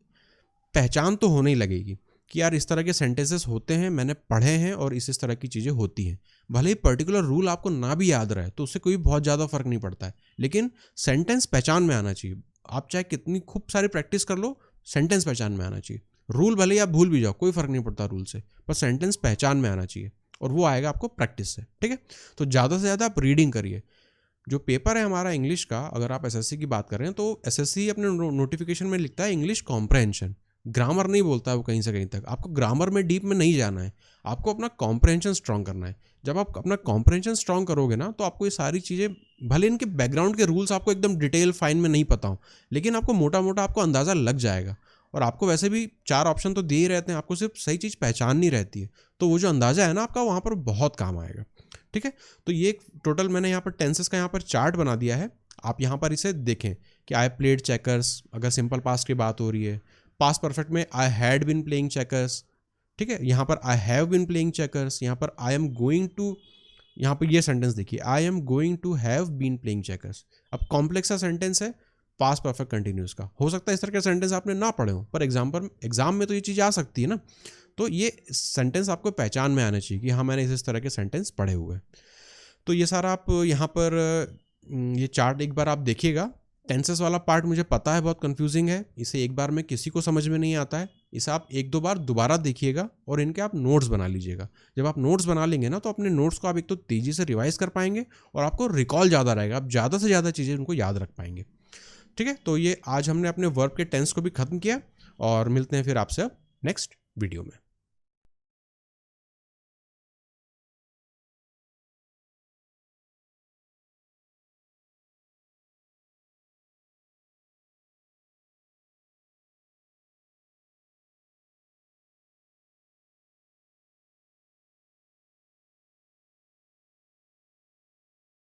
पहचान तो होने ही लगेगी कि यार इस तरह के सेंटेंसेस होते हैं, मैंने पढ़े हैं और इस तरह की चीज़ें होती हैं। भले ही पर्टिकुलर रूल आपको ना भी याद रहे तो उससे कोई बहुत ज़्यादा फर्क नहीं पड़ता है, लेकिन सेंटेंस पहचान में आना चाहिए। आप चाहे कितनी खूब सारी प्रैक्टिस कर लो, सेंटेंस पहचान में आना चाहिए। रूल भले ही आप भूल भी जाओ, कोई फर्क नहीं पड़ता रूल से, पर सेंटेंस पहचान में आना चाहिए, और वो आएगा आपको प्रैक्टिस से, ठीक है। तो ज़्यादा से ज़्यादा आप रीडिंग करिए। जो पेपर है हमारा इंग्लिश का, अगर आप एसएससी की बात कर रहे हैं तो एसएससी अपने नोटिफिकेशन में लिखता है इंग्लिश कॉम्प्रहेंशन। ग्रामर नहीं बोलता है वो कहीं से कहीं तक। आपको ग्रामर में डीप में नहीं जाना है, आपको अपना कॉम्प्रहेंशन स्ट्रॉन्ग करना है। जब आप अपना कॉम्प्रहेंशन स्ट्रॉन्ग करोगे ना, तो आपको ये सारी चीज़ें, भले इनके बैकग्राउंड के रूल्स आपको एकदम डिटेल फाइन में नहीं पता हो, लेकिन आपको मोटा मोटा आपको अंदाज़ा लग जाएगा। और आपको वैसे भी 4 ऑप्शन तो दिए ही रहते हैं, आपको सिर्फ सही चीज़ पहचाननी रहती है। तो वो जो अंदाज़ा है ना आपका, वहाँ पर बहुत काम आएगा, ठीक है। तो ये टोटल मैंने यहाँ पर टेंसेस का यहाँ पर चार्ट बना दिया है। आप यहाँ पर इसे देखें कि आई प्लेड चेकर्स, अगर सिंपल पास्ट की बात हो रही है। पास्ट परफेक्ट में I had been playing checkers, ठीक है। यहाँ पर I have been playing checkers, यहाँ पर आई एम गोइंग टू, यहाँ पर ये सेंटेंस देखिए, I am going to have been playing checkers. अब कॉम्प्लेक्स सा सेंटेंस है, पास्ट परफेक्ट कंटिन्यूस का। हो सकता है इस तरह के सेंटेंस आपने ना पढ़े हो, पर एग्जाम में तो ये चीज़ आ सकती है ना। तो ये सेंटेंस आपको पहचान में आना चाहिए कि हाँ मैंने इस तरह के सेंटेंस पढ़े हुए हैं। तो ये सारा आप यहाँ पर ये चार्ट एक बार आप देखिएगा। टेंसेस वाला पार्ट मुझे पता है बहुत कंफ्यूजिंग है, इसे एक बार में किसी को समझ में नहीं आता है। इसे आप 1-2 बार दोबारा देखिएगा और इनके आप नोट्स बना लीजिएगा। जब आप नोट्स बना लेंगे ना, तो अपने नोट्स को आप एक तो तेज़ी से रिवाइज कर पाएंगे और आपको रिकॉल ज़्यादा रहेगा, आप ज़्यादा से ज़्यादा चीज़ें उनको याद रख पाएंगे, ठीक है। तो ये आज हमने अपने वर्ब के टेंस को भी ख़त्म किया, और मिलते हैं फिर आपसे अब नेक्स्ट वीडियो में।